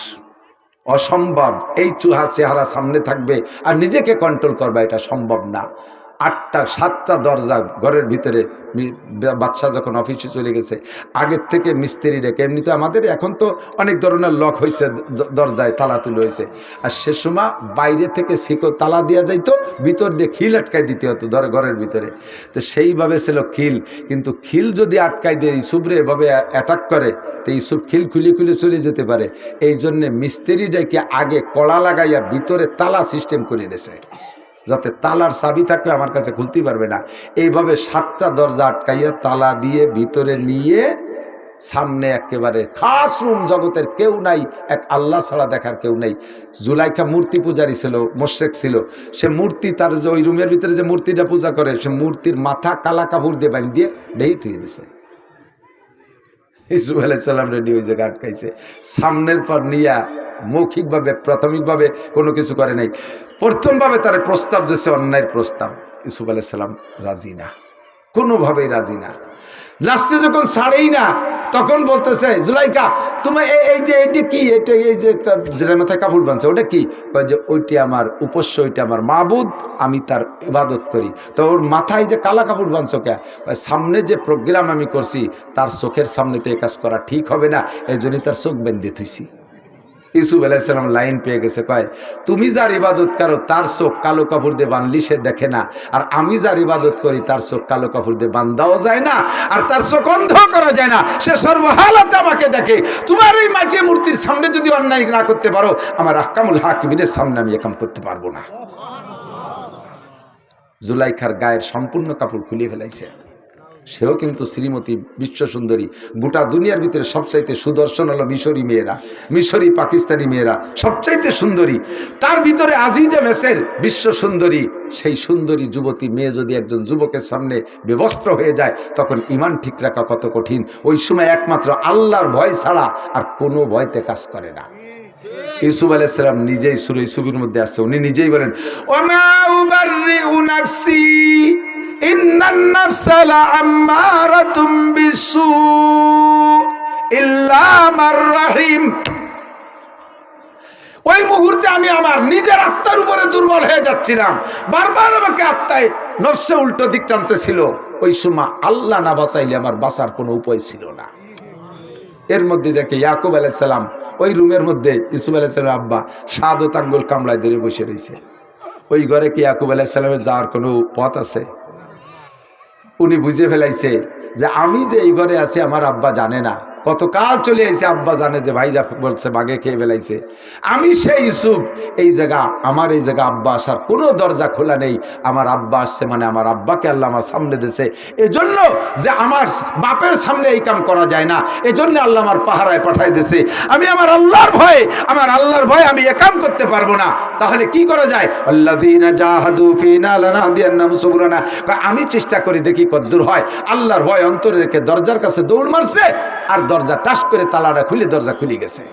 অসম্ভব। এই চুহা চেহারা সামনে থাকবে আর নিজেকে কন্ট্রোল করবা, এটা সম্ভব না। 8টা 7টা দরজা ঘরের ভিতরে। বাচ্চা যখন অফিসে চলে গেছে, আগের থেকে মিস্ত্রি ডেকে, এমনিতে আমাদের এখন তো অনেক ধরনের লক হয়েছে, দরজায় তালা তুলে হয়েছে, আর সে সময় বাইরে থেকে শিকল তালা দেওয়া যাইতো, ভিতর দিয়ে খিল আটকাই দিতে হতো ঘরের ভিতরে। তো সেইভাবে ছিল খিল, কিন্তু খিল যদি আটকাই দিয়ে ইউসুফরে এভাবে অ্যাটাক করে, তো ইউসুফ খিল খুলে খুলে চলে যেতে পারে। এই জন্যে মিস্ত্রি ডেকে আগে কড়া লাগাইয়া ভিতরে তালা সিস্টেম করে দিয়েছে, যাতে তালার চাবি থাকলে আমার কাছে খুলতে পারবে না। এইভাবে 7টা দরজা আটকাইয়া তালা দিয়ে ভিতরে নিয়ে সামনে একেবারে খাস রুম, জগতের কেউ নাই, এক আল্লাহ ছাড়া দেখার কেউ নেই। জুলাইখা মূর্তি পূজারী ছিল, মোশরেক ছিল। সে মূর্তি, তার যে ওই রুমের ভিতরে যে মূর্তিটা পূজা করে, সে মূর্তির মাথা কালা কাপড় দিয়ে বাঁধ দিয়ে ঢেকে থুয়ে দিছে। ইউসুফ আলাইহিস সালাম রেডি ওই জায়গা আটকাইছে। সামনের পর নিয়া মৌখিকভাবে প্রাথমিকভাবে কোনো কিছু করে নাই, প্রথমভাবে তার প্রস্তাব দিয়েছে, অন্যায়ের প্রস্তাব। ইউসুফ আলাইহিস সালাম রাজি না, কোনোভাবেই রাজি না। লাস্টে যখন ছাড়েই না, তখন বলতেছে জুলাইখা তুমি এই যে এইটা কি, এটা এই যে যেটা মাথায় কাপড় বাঁধছে ওটা কি? যে ওইটি আমার উপস্য, ওইটা আমার মাবুদ, আমি তার ইবাদত করি। তো ওর মাথায় যে কালা কাপড় বাঁধছো কে? সামনে যে প্রোগ্রাম আমি করছি তার চোখের সামনে তো এই কাজ করা ঠিক হবে না, এই জন্যই তার চোখ বেঁধে থুইছি। ইউসুফ আলাইহিস সালাম লাইন পেয়ে গেছে, কয় তুমি যার ইবাদত করো তার চোখ কালো কাপড় দিয়ে বাঁধলি সে দেখে না, আর আমি যার ইবাদত করি তার চোখ কালো কাপড় দিয়ে বাঁধাও যায় না, আর তার চোখ অন্ধ করা যায় না, সে সর্বহালাতে আমাকে দেখে। তোমার এই মাটি মূর্তির সামনে যদি অন্যায় না করতে পারো, আমার আহকামুল হাকিমিনের সামনে আমি এ কাম করতে পারবো না। জুলাইখার গায়ের সম্পূর্ণ কাপড় খুলে ফেলাইছে। সেও কিন্তু শ্রীমতী, বিশ্ব সুন্দরী। গোটা দুনিয়ার ভিতরে সবচাইতে সুদর্শন হলো মিশরি মেয়েরা, মিশরি পাকিস্তানি মেয়েরা সবচাইতে সুন্দরী। তার ভিতরে আজিজে মেসের বিশ্ব সুন্দরী। সেই সুন্দরী যুবতী মেয়ে যদি একজন যুবকের সামনে বেবস্ত্র হয়ে যায়, তখন ইমান ঠিক রাখা কত কঠিন। ওই সময় একমাত্র আল্লাহর ভয় ছাড়া আর কোনো ভয়তে কাজ করে না। ইউসুফ আলাইহিস সালাম নিজেই সূরা ইউসুফের মধ্যে আছে, উনি নিজেই বলেন, ওমা উবাররিউ নাফসি ইন্নান নাফসা লাআম্মারাতুম বিসু ইল্লা মার রাহিম। ওই মুহূর্তে আমি আমার নিজের আত্মার উপরে দুর্বল হয়ে যাচ্ছিলাম, বারবার আমাকে আত্মায় নফসে উল্টো দিক টানতেছিল। ওই সময় আল্লাহ না বাঁচাইলে আমার বাঁচার কোনো উপায় ছিল না। এর মধ্যে দেখে ইয়াকুব আলাইহিস সালাম ওই রুমের মধ্যে ইউসুফ আলাইহিস সালামের আব্বা শাহাদাত আঙ্গুল কামড়ায় ধরে বসে রয়েছে। ওই ঘরে কি ইয়াকুব আলাইহিস সালামের যাওয়ার কোনো পথ আছে? উনি বুঝে ফেলাইছে যে আমি যে এই ঘরে আছি আমার আব্বা জানে না, কতকাল চলে এসেছে, আব্বা জানে যে ভাইরা বলছে বাঘে খেয়ে ফেলাইছে। আমি সেই ইউসুফ, এই জায়গা আমার, এই জায়গা আব্বা আসার কোনো দরজা খোলা নেই। আমার আব্বা আসছে মানে আমার আব্বাকে আল্লাহ আমার সামনে দিয়েছে, এজন্য যে আমার বাপের সামনে এই কাম করা যায় না, এজন্য আল্লাহ আমার পাহারায় পাঠাই দিয়েছে। আমি আমার আল্লাহর ভয়ে, আমার আল্লাহর ভয়ে আমি এ কাম করতে পারবো না। তাহলে কি করা যায়? আল্লাযীনা জাহাদু ফীনা লানাহদিয়ান্নাহুম সুবুলানা। আমি চেষ্টা করি দেখি কতদূর হয়। আল্লাহর ভয় অন্তরে রেখে দরজার কাছে দৌড় মারছে, আর দরজা টাস করে তালাটা খুলে দরজা খুলে গেছে।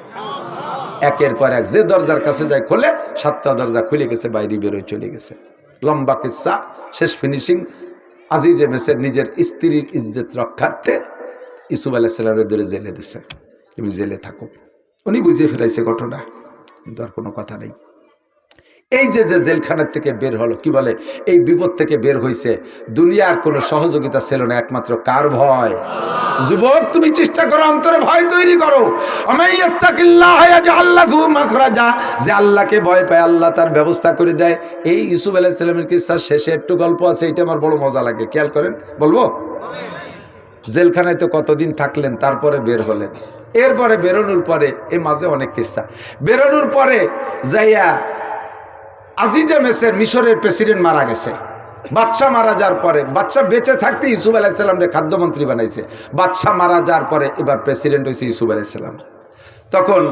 একের পর এক যে দরজার কাছে যায় খোলে, 7টা দরজা খুলে গেছে, বাইরে বেরোয় চলে গেছে। লম্বা কিস্সা, শেষ ফিনিশিং। আজিজে মিসর নিজের স্ত্রীর ইজ্জত রক্ষার্থে ইউসুফ আলাইহিস সালামের ধরে জেলে দিছে, তুমি জেলে থাকো। উনি বুঝিয়ে ফেলাইছে ঘটনা, কিন্তু আর কোনো কথা নেই। এই যে যে জেলখানার থেকে বের হলো, কি বলে এই বিপদ থেকে বের হয়েছে, দুনিয়ার কোনো সহযোগিতা ছিল না, একমাত্র কার ভয়? যুবক, তুমি চেষ্টা করো, অন্তরে ভয় তৈরি করো। যে আল্লাহকে ভয় পায় আল্লাহ তার ব্যবস্থা করে দেয়। এই ইউসুফ আলাইহিস সালামের কিসসার শেষে একটু গল্প আছে, এটা আমার বড় মজা লাগে, খেয়াল করেন। বলবো? জেলখানায় তো কতদিন থাকলেন, তারপরে বের হলেন। এরপরে বেরোনোর পরে এই মাঝে অনেক কিস্সা। বেরোনোর পরে যাইয়া আজিজে মিসর, মিশরের প্রেসিডেন্ট মারা গেছে। বাদশা মারা যাওয়ার পরে, বাদশা বেঁচে থাকতে ইউসুফ আলাইহিস সালামকে খাদ্যমন্ত্রী বানাইছে। বাদশা মারা যাওয়ার পরে এবার প্রেসিডেন্ট হয়েছে ইউসুফ আলাইহিস সালাম। তখন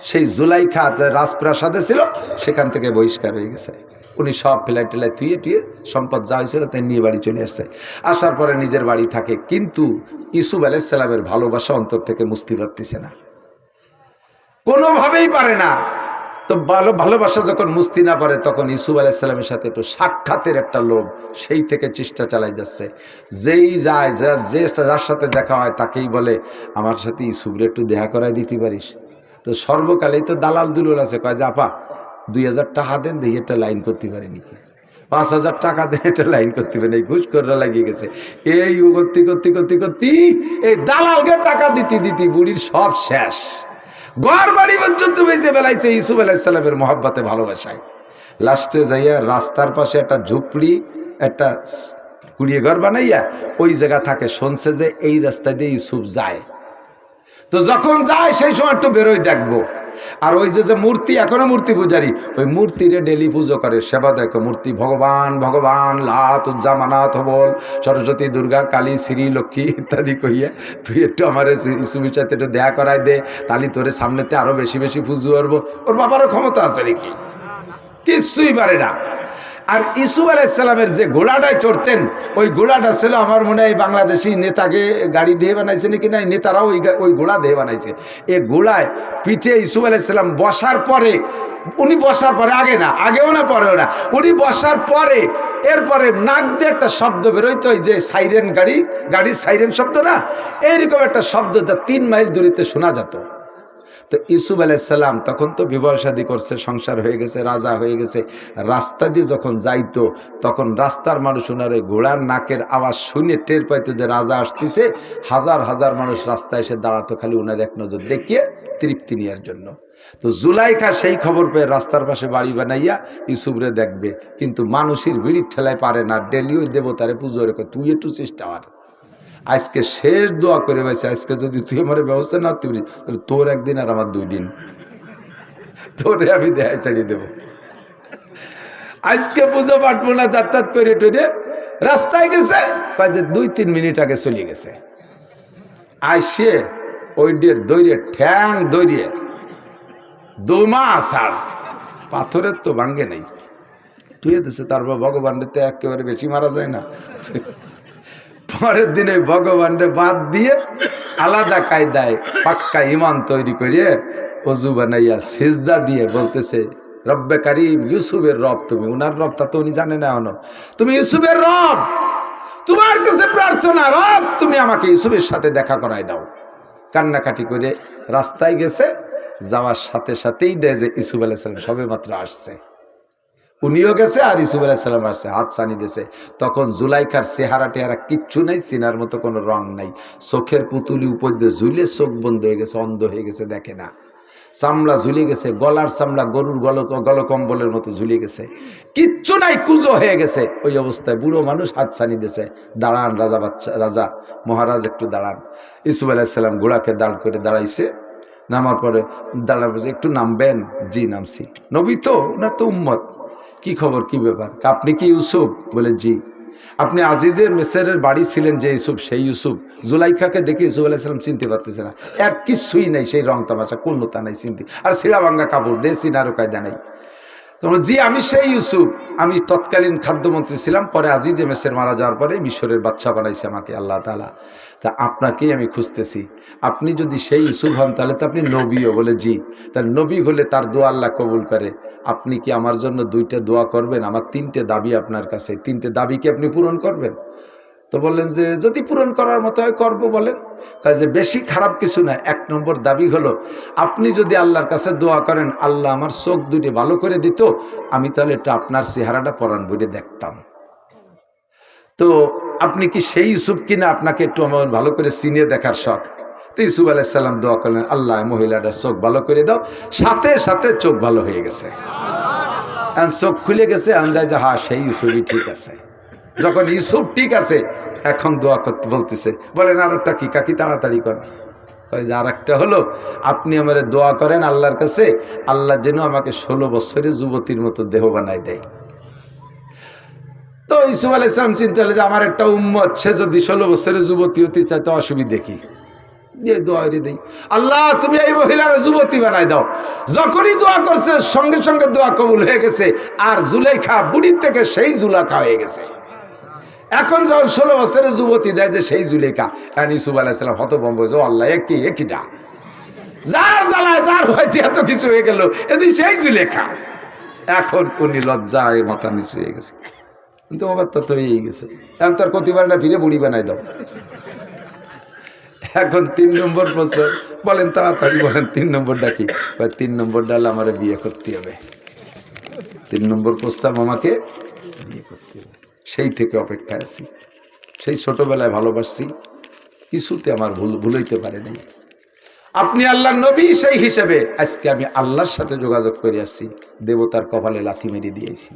সেই জুলাইখা যে রাজপ্রাসাদে ছিল, সেখান থেকে বহিষ্কার হয়ে গেছে। উনি সব ফেলাই টেলাই থুয়ে টুয়ে সম্পদ যা হয়েছিল তাই নিয়ে বাড়ি চলে আসছে। আসার পরে নিজের বাড়ি থাকে, কিন্তু ইউসুফ আলাইহিস সালামের ভালোবাসা অন্তর থেকে মুছতে পারতেছে না, কোনোভাবেই পারে না। তো ভালোবাসা যখন মুস্তি না পারে, তখন ইউসুফ আলাইহিস সালামের সাথে একটু সাক্ষাতের একটা লোভ, সেই থেকে চেষ্টা চালাই যাচ্ছে। যেই যায়, যার সাথে দেখা হয় তাকেই বলে আমার সাথে ইউসুফরে একটু দেখা করাই দিতে পারিস। তো সর্বকালেই তো দালাল দুলুল আছে, কয় যে আপা 2000 টাকা দেন, দেখি একটা লাইন করতে পারি নাকি, 5000 টাকা দেন, একটা লাইন করতে পারি, ঘুষ করে লাগিয়ে গেছে। এই করতে করতে করতে করতে এই দালালকে টাকা দিতে দিতে বুড়ির সব শেষ, ঘর বাড়ি পর্যন্ত বেঁচে বেলাইছে ইউসুফ আলাইহিস সালামের মহব্বতে, ভালোবাসায়। লাস্টে যাইয়া রাস্তার পাশে একটা ঝুপড়ি, একটা কুড়িয়ে ঘর বানাইয়া ওই জায়গা থাকে। শুনছে যে এই রাস্তা দিয়ে ইউসুফ যায়, তো যখন যায় সেই সময় একটু বেরোয় দেখবো। আর ওই যে মূর্তি, এখনো মূর্তি পূজারি, ওই মূর্তিরে ডেলি পুজো করে, সেবা দেখো। মূর্তি ভগবান ভগবান লাত উজ্জামানাত বল, সরস্বতী দুর্গা কালী শ্রী লক্ষ্মী ইত্যাদি কইয়া, তুই একটু আমার ইসুফের সাথে একটু দেখা করাই দে, তাহলে তোরে সামনেতে আরো বেশি বেশি পুজো করবো। ওর বাবারও ক্ষমতা আছে নাকি? কিছুই পারে না। আর ইউসুফ আলাইহিস সালামের যে ঘোড়াটায় চড়তেন, ওই ঘোড়াটা ছিল আমার মনে হয় বাংলাদেশি নেতাকে গাড়ি দিয়ে বানাইছে নাকি, না নেতারাও ওই ঘোড়া দিয়ে বানাইছে। এই ঘোড়ায় পিঠে ইউসুফ আলাইহিস সালাম বসার পরে, উনি বসার পরে, আগে না, আগেও না পরেও না, উনি বসার পরে এরপরে নাক দিয়ে একটা শব্দ বেরোইতো, ওই যে সাইরেন, গাড়ির সাইরেন শব্দ না, এইরকম একটা শব্দ যা 3 মাইল দূরিতে শোনা যেত। তো ইউসুফ আলাইহিস সালাম তখন তো বিবাহ শাদী করছে, সংসার হয়ে গেছে, রাজা হয়ে গেছে। রাস্তা দিয়ে যখন যাইতো, তখন রাস্তার মানুষ ওনার ওই ঘোড়ার নাকের আওয়াজ শুনে টের পাইতো যে রাজা আসতেছে। হাজার হাজার মানুষ রাস্তায় এসে দাঁড়াতো, খালি ওনার এক নজর দেখিয়ে তৃপ্তি নেওয়ার জন্য। তো জুলাইখা সেই খবর পেয়ে রাস্তার পাশে বাড়ি বানাইয়া ইউসুফরে দেখবে, কিন্তু মানুষের ভিড়ির ঠেলায় পারে না। ডেলি ওই দেবতারে পুজো রেখে, তুই একটু চেষ্টা কর। আজকে শেষ দোয়া করে বসে, আজকে যদি তুই আমার ব্যবস্থা না করবি, তাহলে তোর একদিন আর আমার 2 দিন, তোরে আমি দেখাই ছাড়িয়ে দেবো। আজকে পুজো পাঠবো না, যাতায়াত করে টরে রাস্তায় গেছে, কয় যে 2-3 মিনিট আগে চলে গেছে। আইসে ওই দৈরে ঠ্যাং দৈরিয়ে দোমা আষাঢ়, পাথরের তো ভাঙ্গে নেই, টুয়ে দিছে। তারপর ভগবানের তো একেবারে বেশি মারা যায় না। পরের দিনে ভগবানরে বাদ দিয়ে আলাদা কায়দায় পাক্কা ইমান তৈরি করিয়ে অজু বানাইয়া সিজদা দিয়ে বলতেছে, রব্বে কারিম, ইউসুফের রব তুমি। উনার রব তা তো উনি জানে না এখনো। তুমি ইউসুফের রব, তোমার কাছে প্রার্থনা, রব তুমি আমাকে ইউসুফের সাথে দেখা করাই দাও। কান্নাকাটি করে রাস্তায় গেছে। যাওয়ার সাথে সাথেই দেয় যে ইউসুফ আলাইহিস সালাম সবে মাত্র আসছে, উনিও গেছে আর ইউসুফ আলাইহিস সালাম আসছে, হাত ছানি দিয়েছে। তখন জুলাইখার চেহারা টেহারা কিচ্ছু নাই, চিনার মতো কোনো রং নাই, চোখের পুতুলি উপর দিয়ে ঝুলে চোখ বন্ধ হয়ে গেছে, অন্ধ হয়ে গেছে, দেখে না, চামড়া ঝুলে গেছে, গলার চামড়া গরুর গলকম্বলের মতো ঝুলে গেছে, কিচ্ছু নাই, কুজো হয়ে গেছে। ওই অবস্থায় বুড়ো মানুষ হাত ছানি দিয়েছে, দাঁড়ান রাজা মহারাজ একটু দাঁড়ান। ইউসুফ আলাইহিস সালাম ঘোড়াকে দাঁড় করে দাঁড়াইছে, নামার পরে দাঁড়ার বলছে একটু নামবেন? জি নামছি। নবী তো না তো উম্মত, কি খবর, কি ব্যাপার, আপনি কি ইউসুফ? বলে জি। আপনি আজিজের মিসরের বাড়ি ছিলেন যে ইউসুফ, সেই ইউসুফ? জুলাইখাকে দেখে ইউসুফ আলাইহিস সালাম চিনতে পারতেছে না, এর কিছুই নাই, সেই রং তামাশা কোনটা নাই চিনতে, আর ছিঁড়া ভাঙ্গা কাপড় দিয়ে চিনারও কায়দা নাই। তোমরা জি আমি সেই ইউসুফ, আমি তৎকালীন খাদ্যমন্ত্রী ছিলাম, পরে আজিজে মেসের মারা যাওয়ার পরে মিশরের বাদশা বানাইছে আমাকে আল্লাহ তাআলা, তা আপনাকেই আমি খুঁজতেছি, আপনি যদি সেই ইউসুফ হন তাহলে তো আপনি নবীও? বলে জি। তার নবী হলে তার দোয়া আল্লাহ কবুল করে, আপনি কি আমার জন্য 2টা দোয়া করবেন? আমার 3টে দাবি আপনার কাছে, 3টে দাবি কি আপনি পূরণ করবেন? তো বললেন যে যদি পূরণ করার মতো হয় করবো। বলেন, কাজে বেশি খারাপ কিছু না। 1 নম্বর দাবি হলো, আপনি যদি আল্লাহর কাছে দোয়া করেন আল্লাহ আমার চোখ দুটি ভালো করে দিত, আমি তাহলে এটা আপনার চেহারাটা পরাণ বইয়ে দেখতাম। তো আপনি কি সেই ইউসুফ কিনা, আপনাকে একটু আমার ভালো করে চিনিয়ে দেখার শখ। তো ইউসুফ আলাইহিস সালাম দোয়া করলেন, আল্লাহ মহিলাটার চোখ ভালো করে দাও, সাথে সাথে চোখ ভালো হয়ে গেছে, চোখ খুলে গেছে, আন্দাজ যে হ্যাঁ সেই ইউসুফই ঠিক আছে। যখন ইউসুফ ঠিক আছে, এখন দোয়া করতে বলতেছে, বলেন আর একটা কি কাকি, তাড়াতাড়ি করেন। ওই যে আর একটা হলো, আপনি আমার দোয়া করেন আল্লাহর কাছে, আল্লাহ যেন আমাকে 16 বছরের যুবতীর মতো দেহ বানায় দেয়। তো ইউসুফ আলাইহিস সালাম চিন্তা হলো যে আমার একটা উম্মত, সে যদি 16 বছরের যুবতী হতে চায় তো অসুবিধে কি, যে দোয়া দেই, আল্লাহ তুমি এই মহিলার যুবতী বানাই দাও। যখনই দোয়া করছে সঙ্গে সঙ্গে দোয়া কবুল হয়ে গেছে, আর জুলাইখা বুড়ির থেকে সেই জুলাইখা হয়ে গেছে। এখন যখন 16 বছরের যুবতী দেয় যে সেই জুলেখা, ইউসুফ আলাইহিস সালাম হতভম্ব হয়েছে, ও আল্লাহ একইটা, যার জ্বালায় যার হয়েছে এত কিছু হয়ে গেল, এদিকে সেই জুলেখা। এখন উনি লজ্জায় মাথা নিচু হয়ে গেছে, কিন্তু অবস্থা তো হয়েই গেছে, এখন তার প্রতিবারটা ফিরে বুড়ি বানাই দাও। এখন 3 নম্বর প্রশ্ন, বলেন তাড়াতাড়ি বলেন 3 নম্বরটা কি? 3 নম্বরটা হলো আমার বিয়ে করতে হবে, 3 নম্বর প্রস্তাব আমাকে বিয়ে করতে হবে। সেই থেকে অপেক্ষায় আছি, সেই ছোটবেলায় ভালোবাসছি, কিছুতে আমার ভুল হইতে পারে নাই। আপনি আল্লাহর নবী, সেই হিসেবে আজকে আমি আল্লাহর সাথে যোগাযোগ করে আসছি, দেবতার কপালে লাথি মেরে দিয়েছি।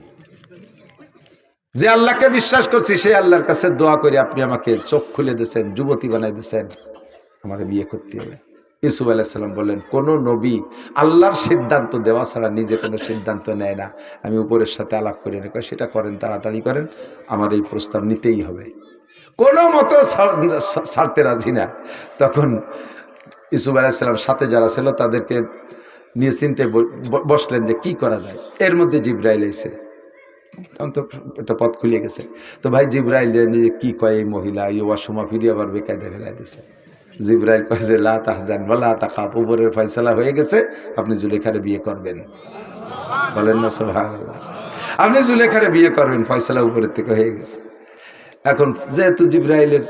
যে আল্লাহকে বিশ্বাস করছি সেই আল্লাহর কাছে দোয়া করে আপনি আমাকে চোখ খুলে দিয়েছেন, যুবতী বানাই দিয়েছেন, আমার বিয়ে করতে হবে। ইউসুফ আলাইহিস সালাম বললেন, কোন নবী আল্লাহর সিদ্ধান্ত দেওয়া ছাড়া নিজে কোনো সিদ্ধান্ত নেয় না, আমি উপরের সাথে আলাপ করে নেব, সেটা করেন, তাড়াতাড়ি করেন, আমার এই প্রস্তাব নিতেই হবে, কোনো মতো ছাড়তে রাজি না। তখন ইউসুফ আলাইহিস সালাম সাথে যারা ছিল তাদেরকে নিয়ে চিনতে বসলেন যে কি করা যায়। এর মধ্যে জিবরাইল এসে, তখন তো একটা পথ খুলে গেছে। তো ভাই জিবরাইল নিজে কি কয় এই মহিলা, ইউবা সমা ফিরে আবার বেকায়দা ফেলাই দিছে। জিবরাইল কয় যে লা তাহজান ওয়ালা তাকাফ, উপরের ফয়সালা হয়ে গেছে, আপনি জুলেখারে বিয়ে করবেন। বলেন না সুবহানাল্লাহ, আপনি জুলেখারে বিয়ে করবেন, ফয়সালা উপরের থেকে হয়ে গেছে। এখন যেহেতু জিবরাইলের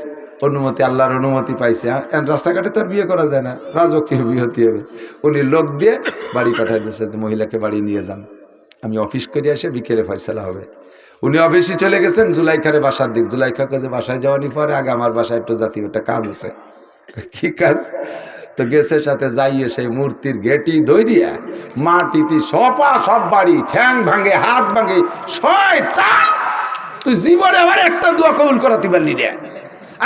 অনুমতি, আল্লাহর অনুমতি পাইছে, রাস্তাঘাটে তার বিয়ে করা যায় না, রাজকীয় বিয়ে হতে হবে। উনি লোক দিয়ে বাড়ি পাঠাই দিয়েছে, মহিলাকে বাড়ি নিয়ে যান, আমি অফিস করে আসে বিকেলে ফয়সালা হবে। উনি অফিসে চলে গেছেন জুলাইখারে বাসার দিক। জুলাইখা কাছে বাসায় যাওয়ানি পরে আগে আমার বাসায় একটু জাতীয় একটা কাজ আছে। কি কাজ? তো গেছে সাথে যাইয়ে সেই মূর্তির গেটি ধইরিয়া মাটিতে সপা সব বাড়ি, ঠ্যাং ভাঙে, হাত ভাঙে, শয়তান তুই জীবনে আবার একটা দোয়া কবুল করাতে পারলি রে।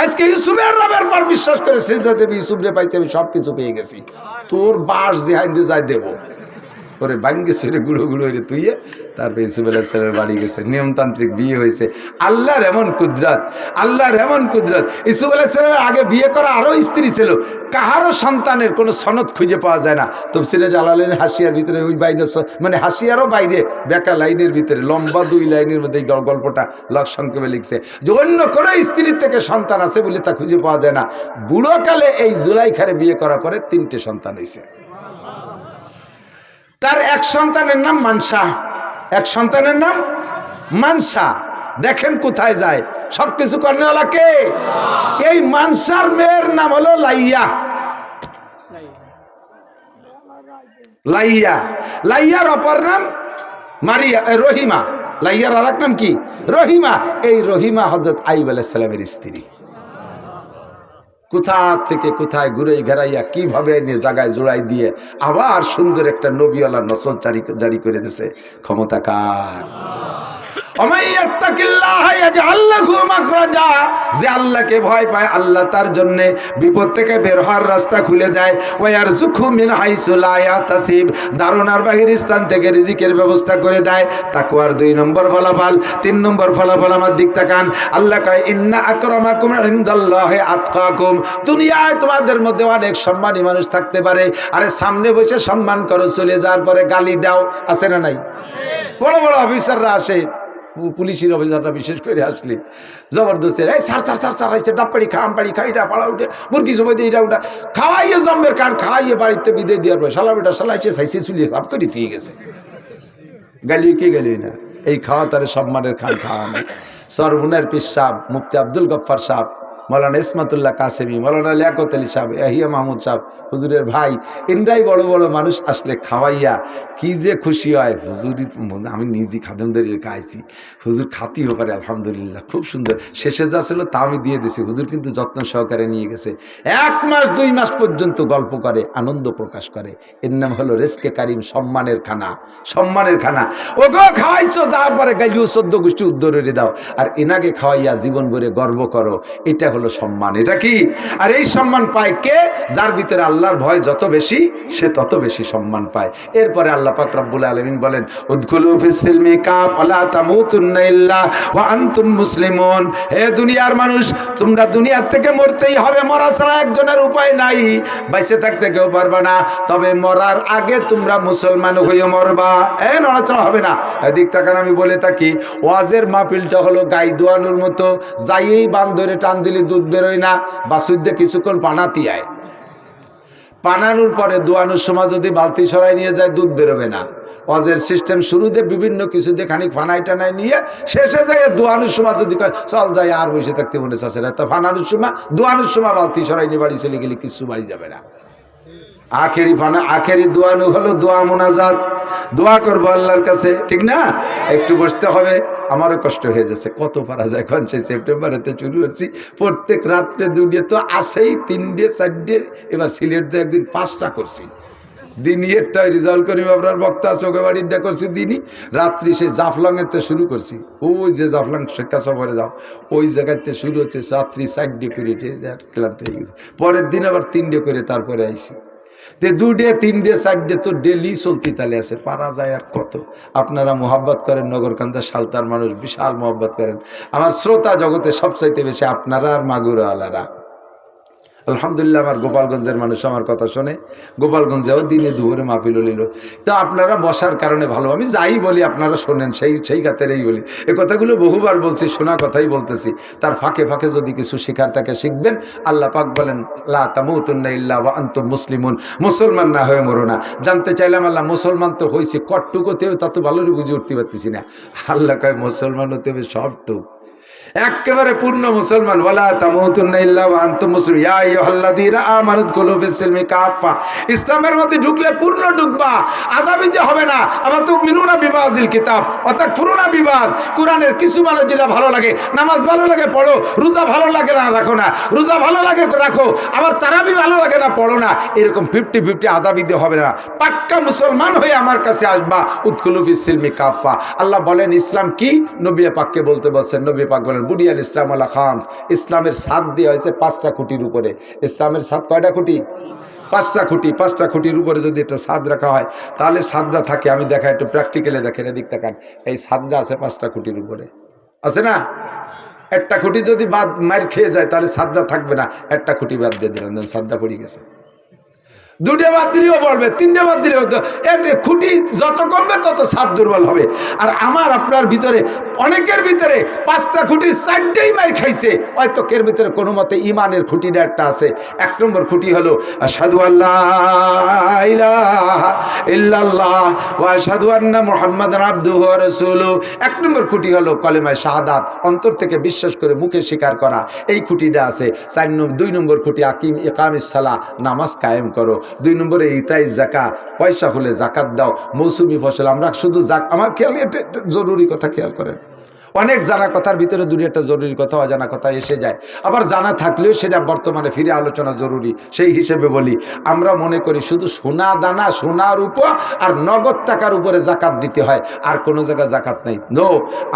আজকে ইউসুফের রবের পর বিশ্বাস করে সিজদা দেবী, ইউসুফ রে পাইছি, আমি সব কিছু পেয়ে গেছি, তোর বাস জিহাইন দিয়ে যাই দেবো। ওরে ভাঙ্গে সরে গুঁড়ো গুঁড়ো হয়ে তুই, তারপরে ইউসুফ আলাইহিস সালামের বাড়ি গেছে, নিয়মতান্ত্রিক বিয়ে হয়েছে। আল্লাহর এমন কুদরত, আল্লাহর এমন কুদরত। ইউসুফ আলাইহিস সালামের আগে বিয়ে করা আরও স্ত্রী ছিল, কাহারও সন্তানের কোনো সনদ খুঁজে পাওয়া যায় না। তাফসীরে জালালাইন হাসিয়ার ভিতরে ওই বাইরে, মানে হাসিয়ারও বাইরে বেকা লাইনের ভিতরে লম্বা 2 লাইনের মধ্যে এই গল্পটা সংক্ষেপে লিখছে যে অন্য কোনো স্ত্রীর থেকে সন্তান আছে বলে তা খুঁজে পাওয়া যায় না। বুড়োকালে এই জুলাইখারে বিয়ে করার পরে 3টে সন্তান হয়েছে। তার এক সন্তানের নাম মানসা, এক সন্তানের নাম মানসা। দেখেন কোথায় যায়, সবকিছু করেওয়ালা কে? এই মানসার মেয়ের নাম হলো লাইয়া। লাইয়া, লাইয়ার অপর নাম মারিয়া, রহিমা। লাইয়ার আর এক নাম কি? রহিমা। এই রহিমা হযরত আইয়ুব আলাইহিস সালামের স্ত্রী। কোথা থেকে কোথায় ঘুরে ঘেরাইয়া কিভাবে এনে জায়গায় জোড়াই দিয়ে আবার সুন্দর একটা নবীওয়ালা নসল জারি করে দিয়েছে। ক্ষমতা কার? যে আল্লাহকে ভয় পায় আল্লাহ তার জন্য বিপদ থেকে বের হওয়ার রাস্তা খুলে দেয়। ধারণার বাহির স্থান থেকে রিজিকের ব্যবস্থা করে দেয়। তাকওয়ার 2 নম্বর ফলাফল। 3 নম্বর ফলাফল আমার দিক তাকান। আল্লাহ কয় ইন্না আকরামাকুম ইনদাল্লাহি আতকাকুম। দুনিয়ায় তোমাদের মধ্যে অনেক সম্মানী মানুষ থাকতে পারে, আরে সামনে বসে সম্মান করো, চলে যাওয়ার পরে গালি দাও, আছে না নাই? বড় বড় অফিসাররা আসে, পুলিশের অফিসাররা বিশেষ করে আসলে জবরদস্তি সার সার সার সার আইসে ডাবপাড়ি খা আমপাড়ি খা, এটা পাড়া উঠে মুরগি সময় দিয়ে এটা উঠা খাওয়াইয়ে জম্মের কান খাওয়াইয়ে বাড়িতে বিদায় দেওয়ার পর শালা বেটা শালাইছে সাইসে চুলিয়ে সাফ করে দিয়ে গেছে। গালিও কে গালি না, এই খাওয়া তারে সম্মানের খান খাওয়া নেই। সরবুনের পীর সাহেব, মুফতি আব্দুল গফফার সাহেব, মৌলানা ইসমাতুল্লাহ কাসেমি, মৌলানা লিয়াকত আলী সাহেব, ইয়াহিয়া মাহমুদ সাহেব, হুজুরের ভাই, ইন্দ্রাই বড় বড় মানুষ আসলে খাওয়াইয়া কি যে খুশি হয়। হুজুরি আমি নিজে খাদেমদের খাইছি, হুজুর খাতিও পারে আলহামদুলিল্লাহ, খুব সুন্দর। শেষে যা ছিল তা আমি দিয়ে দিছি, হুজুর কিন্তু যত্ন সহকারে নিয়ে গেছে। 1 মাস 2 মাস পর্যন্ত গল্প করে, আনন্দ প্রকাশ করে। এর নাম হলো রেজকে কারিম, সম্মানের খানা, সম্মানের খানা। ও গো খাওয়াইছো, যাওয়ার পরে গাইলিও 14 গোষ্ঠী উদ্ধরে দাও, আর এনাকে খাওয়াইয়া জীবন ভরে গর্ব করো, এটা হলো সম্মান। এটা কি? আর এই সম্মান পায় কে? যার ভিতরে আল্লাহর ভয় যত বেশি, সে তত বেশি সম্মান পায়। এরপরে আল্লাহ পাক রব্বুল আলামিন বলেন উদখুলু ফিস সিলমি কাফা তামুতুন্না ইল্লা ওয়া আনতুম মুসলিমুন। হে দুনিয়ার মানুষ, তোমরা দুনিয়ার থেকে মরতেই হবে, মরা ছাড়া একজনের উপায় নাই, বাইসে থাকতে কেউ পারবে না, তবে মরার আগে তোমরা মুসলমান হয়ে মরবা। নড়াচড়া হবে না। এদিক তাকান, আমি বলে থাকি ওয়াজের মাহফিলটা হলো গাই দোয়ানোর মতো, যাইয়েই বান ধরে টান দিলে দুধ বেরোয় না, বাসুদ্দে কিছুক্ষণ পানাতি আয়, পানানোর পরে দোয়ানোর সময় যদি বালতি সরাই নিয়ে যায় দুধ বেরোবে না। ওয়াজের সিস্টেম শুরুতে বিভিন্ন কিছু দিয়ে খানিক ফানাই টানাই নিয়ে শেষে যায় দোয়ানোর সময় যদি চল যাই আর বসে থাকতে মনে চাচ্ছে না, তো ফানানোর সময় দোয়ানোর সময় বালতি সরাই নিয়ে বাড়ি চলে গেলে কিছু বাড়ি যাবে না। আখেরি ফানা, আখেরি দোয়ানো হলো দোয়া মুনাজাত, দোয়া করবো আল্লাহর কাছে, ঠিক না? একটু বসতে হবে, আমারও কষ্ট হয়ে যাচ্ছে, কত পারা যায়। 5 সেপ্টেম্বরেতে শুরু করছি, প্রত্যেক রাত্রে 2 তো আসেই, 3 4, এবার সিলেট যে একদিন 5টা করছি। দিনই একটা রিজাল্ট করি, আপনার বক্তা আছে ওকে বাড়িটা করছি দিনই, রাত্রি সে জাফলংয়েতে শুরু করছি, ওই যে জাফলং শেখা সফরে যাও ওই জায়গাতে শুরু হচ্ছে, রাত্রি 4 করে ক্লান্ত হয়ে গেছে। পরের দিন আবার 3 করে তারপরে আইসি। 2 3 4 তো ডেলি চলতি তালে আছে, পারা যায় আর কত। আপনারা মোহাব্বত করেন, নগরকান্দা সালতার মানুষ বিশাল মোহাব্বত করেন। আমার শ্রোতা জগতে সবচাইতে বেশি আপনারা আর মাগুরা আলারা। আলহামদুলিল্লাহ, আমার গোপালগঞ্জের মানুষ আমার কথা শোনে, গোপালগঞ্জেও দিনে দুপুরে মাহফিল হলিল। তো আপনারা বসার কারণে ভালো, আমি যাই বলি আপনারা শোনেন, সেই খাতেরই বলি। এই কথাগুলো বহুবার বলছি, শোনা কথাই বলতেছি। তার ফাঁকে ফাঁকে যদি কিছু শেখার থাকে শিখবেন। আল্লাহ পাক বলেন লা তামুতুন্না ইল্লা ওয়া আনতুম মুসলিমুন, মুসলমান না হয়ে মরো না। জানতে চাইলাম আল্লাহ মুসলমান তো হয়েছে কটটুকুতেও, তা তো ভালোই বুঝে উঠতে পারতেছি না। আল্লাহ কয় মুসলমান হতে হবে সবটুক, একেবারে পূর্ণ মুসলমান। ওয়ালা তামুতুন্না ইল্লা ওয়া আনতুম মুসলিমুন ইয়া আইয়ুহাল্লাযীনা আমানু উদখুলু ফিস সিলমি কাফা। ইসলামের মধ্যে ঢুকলে পূর্ণ ঢুকবা, আধা বিধি হবে না। আবার তুমিনুনা বিবাযিল কিতাব ওয়া তাকফুরুনা বিবায। কোরআনের কিছু মানুষ যেটা ভালো লাগে, নামাজ ভালো লাগে পড়ো, রোজা ভালো লাগে না রাখো না, রোজা ভালো লাগে রাখো, আবার তারাবি ভালো লাগে না পড়ো না। এরকম 50-50 আধা বিধি হবে না। পাক্কা মুসলমান হয়ে আমার কাছে আসবা। উদখুলু ফিস সিলমি কাফা। আল্লাহ বলেন ইসলাম কি? নবী পাককে বলতে বলছেন। নবী পাক বলেন বুনিয়াল ইসলাম আলা খামস। ইসলামের ছাদ দেওয়া হয়েছে 5টা খুঁটির উপরে। ইসলামের ছাদ কয়টা খুঁটি? 5টা খুঁটি। 5টা খুঁটির উপরে যদি একটা ছাদ রাখা হয় তাহলে ছাদটা থাকে। আমি দেখা একটু প্র্যাকটিক্যালে দেখেন, এদিক তাকান, এই ছাদটা আছে 5টা খুঁটির উপরে, আছে না? একটা খুঁটি যদি বাদ মার খেয়ে যায় তাহলে ছাদটা থাকবে না। একটা খুঁটি বাদ দিয়ে দিলেন, ছাদটা পড়ে গেছে। 2টে বাদ দিলেও পড়বে, 3টে বাদ দিলেও তো, খুঁটি যত কমবে তত ছাদ দুর্বল হবে। আর আমার আপনার ভিতরে, অনেকের ভিতরে 5টা খুঁটির 4টেই মার খাইছে। হয়তো এর ভিতরে কোনো মতে ইমানের খুঁটিটা একটা আছে। 1 নম্বর খুঁটি হলো আশহাদু আল্লা ইলাহা ইল্লাল্লাহ ওয়া আশহাদু আন্না মুহাম্মাদান আবদুহু ওয়া রাসূলুহু। 1 নম্বর খুঁটি হলো কলেমায়ে শাহাদাত, অন্তর থেকে বিশ্বাস করে মুখে স্বীকার করা, এই খুঁটিটা আছে। 2 নম্বর খুঁটি ইকামিস সালাহ, নামাজ কায়েম করো। 2 নম্বরে ইতাই জাকা, পয়সা হলে জাকাত দাও। মৌসুমি ফসল আমরা শুধু আমার খেয়াল, এটা জরুরি কথা খেয়াল করেন। অনেক জানা কথার ভিতরে দুই একটা জরুরি কথা অজানা কথা এসে যায়, আবার জানা থাকলেও সেটা বর্তমানে ফিরে আলোচনা জরুরি। সেই হিসেবে বলি, আমরা মনে করি শুধু সোনা দানা, সোনার উপর আর নগদ টাকার উপরে জাকাত দিতে হয়, আর কোনো জায়গায় জাকাত নেই। নো,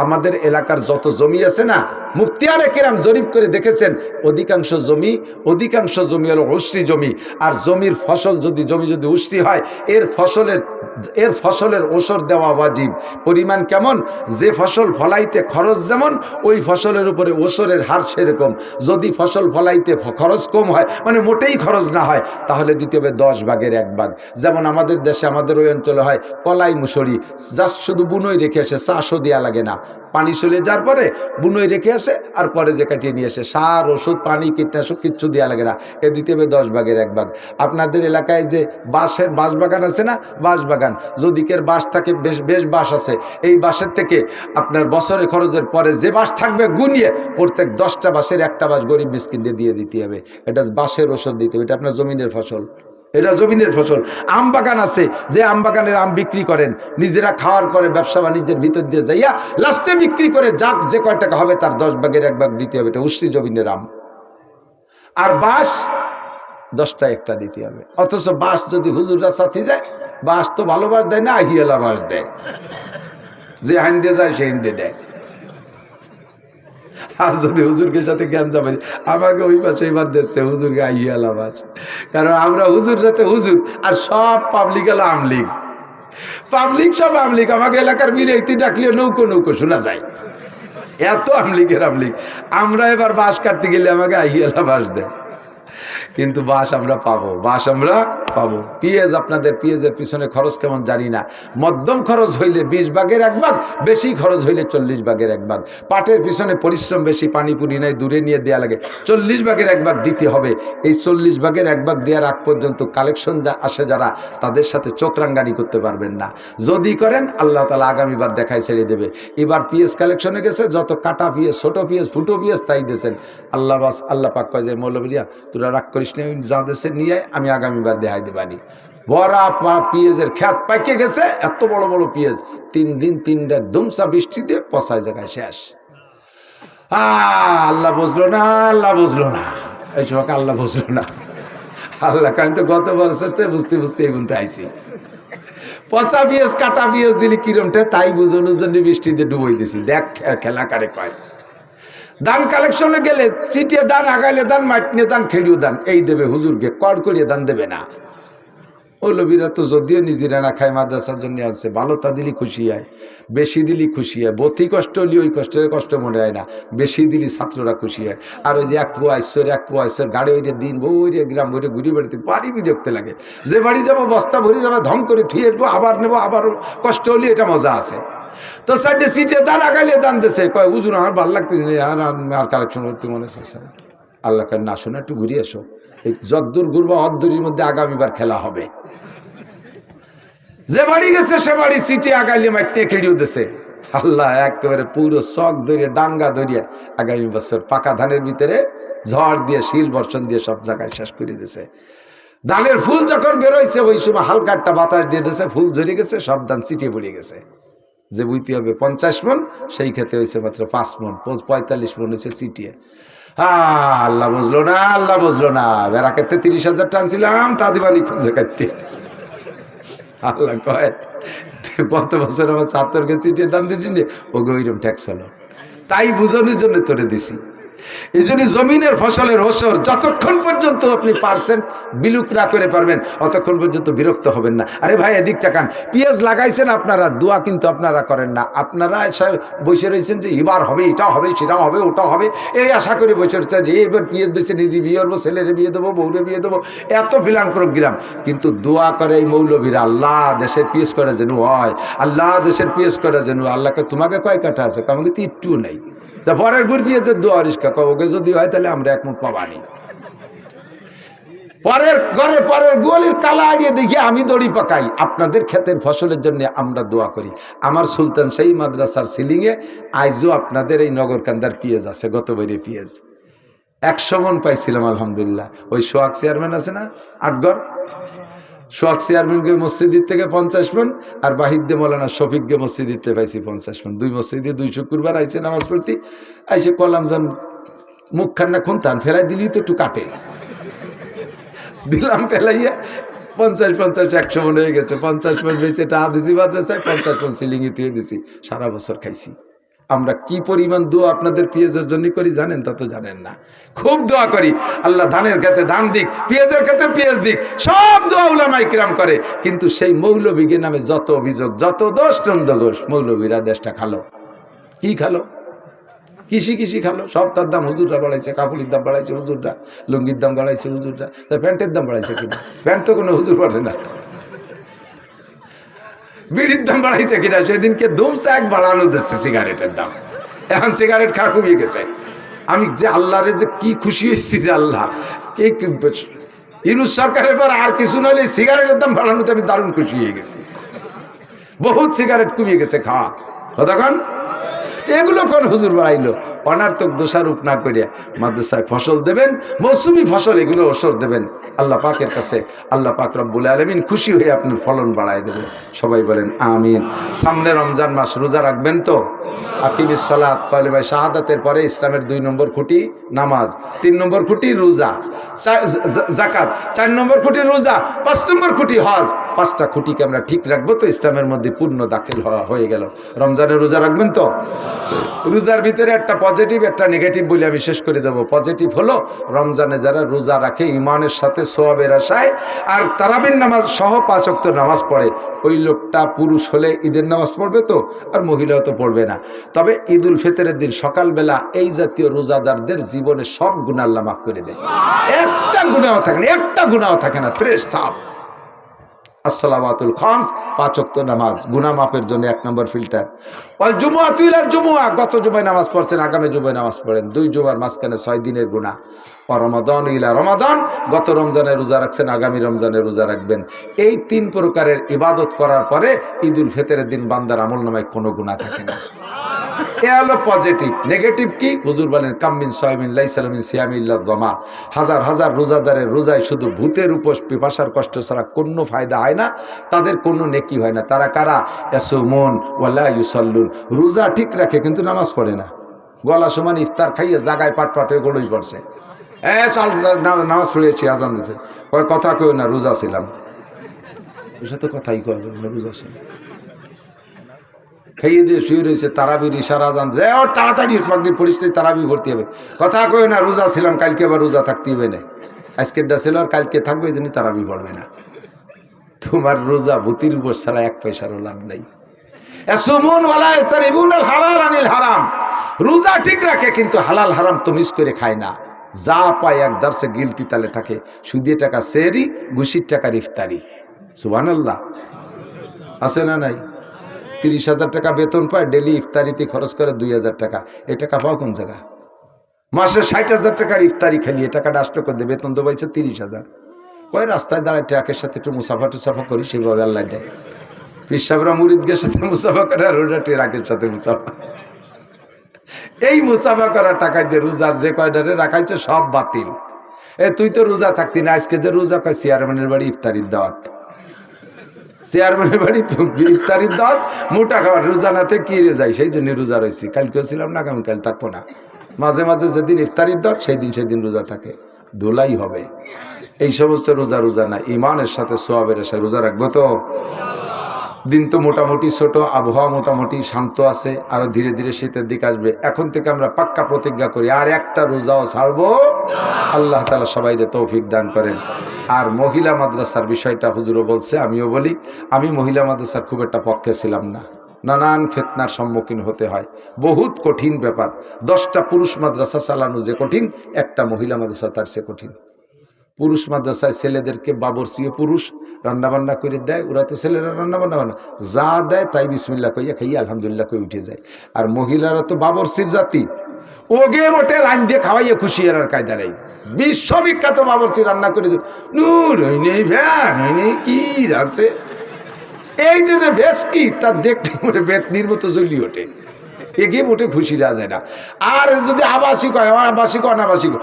আমাদের এলাকার যত জমি আছে না, মুফতিয়ানে কেরাম জরিপ করে দেখেছেন অধিকাংশ জমি হলো উশরি জমি। আর জমির ফসল জমি যদি উশরি হয়, এর ফসলের ওসর দেওয়া ওয়াজিব। পরিমাণ কেমন? যে ফসল ফলাইতে খরচ যেমন, ওই ফসলের উপরে ওসরের হার সেরকম। যদি ফসল ফলাইতে খরচ কম হয়, মানে মোটেই খরচ না হয়, তাহলে দিতে হবে 10 ভাগের 1 ভাগ। যেমন আমাদের দেশে, আমাদের ওই অঞ্চলে হয় কলাই মুসুরি, জাস্ট শুধু বুনোই রেখে আসে, চাষও দেওয়া লাগে না। পানি চলে যাওয়ার পরে বুনোই রেখে আসে, আর পরে যে কাটিয়ে নিয়ে আসে, সার ওষুধ পানি কীটনাশক কিচ্ছু দেওয়া লাগে না। এ দিতে হবে 10 ভাগের 1 ভাগ। আপনাদের এলাকায় যে বাঁশ বাগান আছে না, বাঁশ বাগান, যদি কের বাঁশ থাকে, বেশ বাঁশ আছে, এই বাঁশের থেকে আপনার বছরের খরচের পরে যে বাঁশ থাকবে গুনিয়ে প্রত্যেক 10টা বাঁশের 1টা বাঁশ গরিব মিসকিনকে দিয়ে দিতে হবে। এটা বাঁশের ওষুধ দিতে হবে। এটা আপনার জমিনের ফসল, এটা জমিনের ফসল। আম বাগান আছে, যে আম বাগানের আম বিক্রি করেন, নিজেরা খাওয়ার পরে ব্যবসা বাণিজ্যের ভিতর দিয়ে যাইয়া লাস্টে বিক্রি করে যাক যে কয় টাকা হবে তার 10 ভাগের 1 ভাগ দিতে হবে। এটা উশরি জমিনের আম। আর বাঁশ 10টা 1টা দিতে হবে। অথচ বাঁশ যদি হুজুররা সাথে যায়, বাঁশ তো ভালো বাঁশ দেয় না, আহিয়ালা বাঁশ দেয়। যে হাইন্দে যায় সে হিন্দে দেয়। আর যদি হুজুরকে সাথে জ্ঞান যাবে, আমাকে ওই পাশে এবার দিচ্ছে হুজুরকে আহিয়ালা বাঁশ। কারণ আমরা হুজুর রাতে হুজুর, আর সব পাবলিক এলো আমলিগ, পাবলিক সব আমলিগ। আমাকে এলাকার বিরাইতে ডাকলে নৌকো শোনা যায়, এত আমলিগের আমলিগ। আমরা এবার বাঁশ কাটতে গেলে আমাকে আহিয়ালা বাঁশ দেয়। কিন্তু বাঁশ আমরা পাবো। পেঁয়াজ, আপনাদের পেঁয়াজের পিছনে খরচ কেমন জানি না। মধ্যম খরচ হইলে 20 ভাগের 1 ভাগ, বেশি খরচ হইলে 40 ভাগের 1 ভাগ। পাটের পিছনে পরিশ্রম বেশি, পানিপুরি নাই, দূরে নিয়ে দেওয়া লাগে। 40 ভাগের 1 ভাগ দিতে হবে। এই 40 ভাগের 1 ভাগ দেওয়ার আগ পর্যন্ত কালেকশন আসে যারা, তাদের সাথে চোখ রাঙ্গানি করতে পারবেন না। যদি করেন, আল্লাহ তাআলা আগামীবার দেখায় ছেড়ে দেবে। এবার পেঁয়াজ কালেকশনে গেছে, যত কাটা পেঁয়াজ, ছোট পেঁয়াজ, ফুটো পেঁয়াজ তাই দিয়েছেন। আল্লাহ পাক কয় যে, মৌলবীরা তোরা রাগ করিস না, যা দেশে নিয়ে আমি আগামীবার দেখাই দেবানি। বড়া পেঁয়াজের খ্যাত পাইকে গেছে, এত বড় বড় পেঁয়াজ, 3 দিন 3 রাত ধুমসা বৃষ্টিতে পচায় জায়গায় শেষ। আল্লাহ বুঝলো না, এই সময় আল্লাহ বুঝলো না। আল্লাহ আমি তো গত বছরতে বুঝতে এই বলতে আইছি, পচা পেঁয়াজ কাটা পেঁয়াজ দিলি কিরমটা, তাই বুঝানোর জন্য বৃষ্টিতে ডুবই দিছি। দেখ খেলা কারে কয়। দান কালেকশনে গেলে চিটিয়ে দান, আগাইলে দান, মাটিয়ে দান, খেড়িয়ে দান, এই দেবে হুজুরকে, কর করিয়ে দান দেবে না। মৌলবীরা তো যদিও নিজেরা না খায়, মাদ্রাসার জন্য আছে, ভালো তা দিলি খুশি হয়, বেশি দিলি খুশি হয়। বতি কষ্ট হলে ওই কষ্ট মনে হয় না, বেশি দিলি ছাত্ররা খুশি হয়। আর ওই যে 1 পোয়া ঈশ্বর গাড়ি ওইটা দিন বইরে গ্রাম বইরে ঘুরি বেড়াতে বাড়ি বিরক্ত লাগে। যে বাড়ি যাবো বস্তা ভরে যাবো, ধম করে থুয়ে আসবো, আবার নেবো, আবার কষ্ট হলে এটা মজা আছে। তো 4টে সিটে দান, আগাইলে দান দেশে কয় হুজুর আমার ভালো লাগতেছে না, আর কালেকশন করতে মনে আছে। আল্লাহ কেন না শোনা, একটু ঘুরে এসো। এই যদ্দূর ঘুরবা অদ্দূরের মধ্যে আগামীবার খেলা হবে। যে বাড়ি গেছে সে বাড়ি সিটে আগাইলে মাইটে খেড়িয়ে দিছে। আল্লাহ একেবারে পুরো শখ ধরিয়ে, ডাঙ্গা ধরিয়ে আগামী বছর পাকা ধানের ভিতরে ঝড় দিয়ে, শিল বর্ষণ দিয়ে সব জায়গায় শেষ করে দিছে। ধানের ফুল যখন বেরোইছে, ওই সময় হালকা একটা বাতাস দিয়ে দিয়েছে, ফুল ঝরে গেছে, সব ধান ছিটিয়ে পড়ে গেছে। যে বুঝতে হবে 50 মন, সেই ক্ষেত্রে হয়েছে মাত্র 5 মন, 45 মন হয়েছে সিটিয়ে। আল্লাহ বুঝলো না। বেড়া ক্ষেত্রে 30,000 টানছিলাম, তা দিবানি খুঁজে কাটতে। আল্লাহ কয়, গত বছর আমার ছাত্রকে চিঠিয়ে দাম দিয়েছি, ওকে ওইরকম ট্যাক্স হলো, তাই বুঝানোর জন্য তোরে দিছি। এই জন্য জমিনের ফসলের ওসর যতক্ষণ পর্যন্ত আপনি পারসেন্ট বিলুপ না করে পারবেন, অতক্ষণ পর্যন্ত বিরক্ত হবেন না। আরে ভাই এদিক তাকান, পেঁয়াজ লাগাইছেন আপনারা, দোয়া কিন্তু আপনারা করেন না। আপনারা বসে রয়েছেন যে এবার হবে, এটা হবে, সেটা হবে, ওটা হবে, এই আশা করে বসে রয়েছে যে এবার পেঁয়াজ বেছে নিজে বিয়ে করবো, ছেলেরে বিয়ে দেবো, বউরে বিয়ে দেবো, এত ফিলান প্রোগ্রাম। কিন্তু দোয়া করে এই মৌলবীরা, আল্লাহ দেশের পেঁয়াজ করে যেন হয়, আল্লাহ দেশের পেঁয়াজ করে যেন। আল্লাহকে তোমাকে কয় কাঠা আছে? আমাকে তো একটু নেই। তা পরের গুড় পেঁয়াজের দোয়া রিস্কা, ওকে যদি হয় তাহলে আমরা এক মুঠ পাবানি। পরের গোয়ালির কালা আড়িয়ে দেখি আমি দড়ি পাকাই। আপনাদের ক্ষেতের ফসলের জন্য আমরা দোয়া করি। আমার সুলতান সেই মাদ্রাসার সিলিংয়ে আইজও আপনাদের এই নগরকান্দার পেঁয়াজ আছে, গত বছরের পেঁয়াজ 100 মন পাইছিলাম আলহামদুলিল্লাহ। ওই সোহাগ চেয়ারম্যান আছে না, 8 ঘর, সোহাগ চেয়ারম্যানকে মসজিদের থেকে 50 মণ, আর বাহিদ্দে মৌলানা শফিককে মসজিদের থেকে পাইছি 50 মণ। 2 মসজিদে 2 শুক্রবার আইসে নামাজ পড়তে, আইসে কলাম জন মুখ খান্না খুনতান ফেলাই দিলি তো একটু কাটে দিলাম, ফেলাইয়া 50-50 100 মণ হয়ে গেছে। 50 মণ বেঁচে টাকা দিছি মাদ্রাসায়, 50 মণ সিলিংয়ে তুই দিছি, সারা বছর খাইছি। আমরা কি পরিমাণ দোয়া আপনাদের পেঁয়াজের জন্য করি জানেন? তা তো জানেন না। খুব দোয়া করি আল্লাহ ধানের ক্ষেত্রে ধান দিক, পেঁয়াজের ক্ষেত্রে পেঁয়াজ দিক, সব দোয়া উলামায়ে কিরাম করে। কিন্তু সেই মৌলবীকে নামে যত অভিযোগ, যত দোষ নন্দঘোষ, মৌলবীরা দেশটা খালো। কি খালো? কৃষি খালো, সব তার দাম হুজুররা বাড়াইছে, কাপড়ের দাম বাড়াইছে হুজুররা, লুঙ্গির দাম বাড়াইছে হুজুররা, তা প্যান্টের দাম বাড়াইছে কিনা? প্যান্ট তো কোনো হুজুর পড়ে না। বিড়ির দাম বাড়াইছে কিনা? সেদিনকে ধুমসে এক বাড়ানো দিচ্ছে সিগারেটের দাম। এখন সিগারেট খাওয়া কমিয়ে গেছে। আমি যে আল্লাহরে যে কি খুশি হয়েছি যে আল্লাহ ইউনূস সরকারের পর আর কিছু নইলে সিগারেটের দাম বাড়ানোতে আমি দারুণ খুশি হয়ে গেছি। বহুত সিগারেট কমিয়ে গেছে খাওয়া। কতক্ষণ এগুলো কোন হুজুর বাড়াইলো? অনার্থক দোষারোপ না করিয়া মাদ্রাসায় ফসল দেবেন, মৌসুমি ফসল, এগুলো ওসর দেবেন। আল্লাহ পাকের কাছে আল্লাহ পাক রব্বুল আলামিন খুশি হয়ে আপনার ফলন বাড়ায় দেবে। সবাই বলেন আমিন। সামনে রমজান মাস, রোজা রাখবেন তো? আকিমিস সালাত, কালিমা শাহাদাতের পরে ইসলামের 2 নম্বর খুঁটি নামাজ, 3 নম্বর খুঁটি রোজা, যাকাত, 4 নম্বর খুঁটি রোজা, 5 নম্বর খুঁটি হজ। 5টা খুঁটিকে আমরা ঠিক রাখবো তো ইসলামের মধ্যে পূর্ণ দাখিল হয়ে গেল। রমজানে রোজা রাখবেন তো? রোজার ভিতরে একটা পজিটিভ একটা নেগেটিভ বলে আমি শেষ করে দেবো। পজিটিভ হলো রমজানে যারা রোজা রাখে ইমানের সাথে সওয়াবের আশায়, আর তারাবির নামাজ সহ 5 ওয়াক্ত নামাজ পড়ে, ওই লোকটা পুরুষ হলে ঈদের নামাজ পড়বে তো, আর মহিলাও তো পড়বে না। তবে ঈদুল ফিতরের দিন সকালবেলা এই জাতীয় রোজাদারদের জীবনে সব গুনাহ আল্লাহ মাফ করে দেয়। একটা গুনাহ থাকে না, একটা গুনাহ থাকে না, ফ্রেশ সাফ। আসসালাওয়াতুল খামস, 5 ওয়াক্ত নামাজ গুনাহ মাফের জন্য 1 নম্বর ফিল্টার। ওয়াল জুমআতু ইলাল জুমআ, গত জুমায় নামাজ পড়ছেন, আগামী জুমায় নামাজ পড়েন, 2 জুমার মাঝখানে 6 দিনের গুনাহ। ও রমাদান ইলা রমাদান, গত রমজানে রোজা রাখছেন, আগামী রমজানে রোজা রাখবেন। এই 3 প্রকারের ইবাদত করার পরে ঈদুল ফিতরের দিন বান্দার আমলনামায় কোনো গুনাহ থাকে না। এ হলো পজিটিভ। নেগেটিভ কি? হুজুর বলেন কাম্মিন সাইমিন লাইসা মিন সিয়ামি ইল্লা জামা, হাজার হাজার রোজাদারের রোজায় শুধু ভূতের উপোস পিপাসার কষ্ট ছাড়া কোনো ফায়দা হয় না, তাদের কোনো নেকি হয় না। তারা কারা? ইয়াসুমুন ওয়ালা ইউসাল্লুন, রোজা ঠিক রাখে কিন্তু নামাজ পড়ে না। গলা সমান ইফতার খাইয়ে জাগায় পাট হয়ে গড়ই পড়ছে, চল নামাজ পড়েছি, আজান দিছে, কয় কথা কেউ না, রোজা ছিলাম। ওর সাথে কথাই কয় না, রোজা ছিলাম। খাইয়ে দিয়ে শুয়ে রয়েছে, তারাবির ইশারা জান যে ওর তাড়াতাড়ি পরিস্থিতি তারাবি ভর্তি হবে, কথা কই না, রোজা ছিলাম, কালকে আবার রোজা থাকতে হবে না, আজকেরটা ছিল আর কালকে থাকবে, এই জন্য তারাবি পড়বে না। তোমার রোজা ভূতির উপর ছাড়া 1 পয়সারও লাভ নাই। রোজা ঠিক রাখে কিন্তু হালাল হারাম তো মিস করে খায় না, যা পায় এক দার্সে গিলতি তালে থাকে। সুদের টাকা সেহরি, ঘুষির টাকার ইফতারি। সুবহানাল্লাহ, আছে না নাই? 30,000 টাকা বেতন পায়, ডেলি ইফতারিতে খরচ করে 2,000 টাকা। এই টাকা পাও কোন জায়গা? মাসে 60,000 টাকার ইফতারি খালি, এ টাকাটা আসলে করে দেয়, বেতন তো পাইছে 30,000। কয় রাস্তায় দাঁড়ায় ট্রাকের সাথে একটু মুসাফা টুসাফা করি, সেভাবে আল্লাহ দেয়। পিসাবরা মুরিদদের সাথে মুসাফা করে, আর ওরা ট্রাকের সাথে মুসাফা। এই মুসাফা করা টাকা দিয়ে রোজার যে কয়টারে রাখাইছে সব বাতিল। তুই তো রোজা থাকতি না, আজকে যে রোজা কয় চেয়ারম্যানের বাড়ি ইফতারির দাওয়াত, চেয়ারম্যানের বাড়ি ইফতারির দাওয়াত, মোটা খাবার, রোজা নাতে কি রে যায়, সেই জন্য রোজা রয়েছি। কালকেও ছিলাম না, আগামীকাল থাকবো না। মাঝে মাঝে যেদিন ইফতারির দাওয়াত সেই দিন রোজা থাকে, ধুলাই হবে। এই সমস্ত রোজা না, ইমানের সাথে সওয়াবের আশায় রোজা রাখবো তো। দিন তো মোটামুটি ছোট, আবহাওয়া মোটামুটি শান্ত আছে, আরো ধীরে ধীরে শীতের দিক আসবে। এখন থেকে আমরা পাক্কা প্রতিজ্ঞা করি, আর একটা রোজাও ছাড়বো। আল্লাহ তাআলা সবাইকে তৌফিক দান করেন। আর মহিলা মাদ্রাসার বিষয়টা হুজুরও বলছে, আমিও বলি, আমি মহিলা মাদ্রাসার খুব একটা পক্ষে ছিলাম না। নানান ফিতনার সম্মুখীন হতে হয়, বহুত কঠিন ব্যাপার। 10টা পুরুষ মাদ্রাসা চালানো যে কঠিন, একটা মহিলা মাদ্রাসা তার সে কঠিন। পুরুষ মাদ্রাসায় ছেলেদেরকে বাবরচিও পুরুষ রান্নাবান্না করে দেয়, ওরা তো ছেলেরা রান্নাবান্না বান্না যা দেয় তাই বিসমিল্লাহ কইয়া খাইয়া আলহামদুলিল্লাহ কই উঠে যায়। আর মহিলারা তো বাবরচির জাতি, ওগে মোটে রান দিয়ে খাওয়াইয়া খুশি আর কায়দা নেই। বিশ্ববিখ্যাত বাবরচি রান্না করে দেব, নূর হই নেই ভ্যান হই নেই কি রাঁধছে, এই যে ভেস কি তার দেখতে মোটে বেতনির মতো জ্বলি ওঠে। এগিয়ে মোটে খুশি রাখা যায় না। আর যদি আবাসিক হয়, আবাসিক অনাবাসিক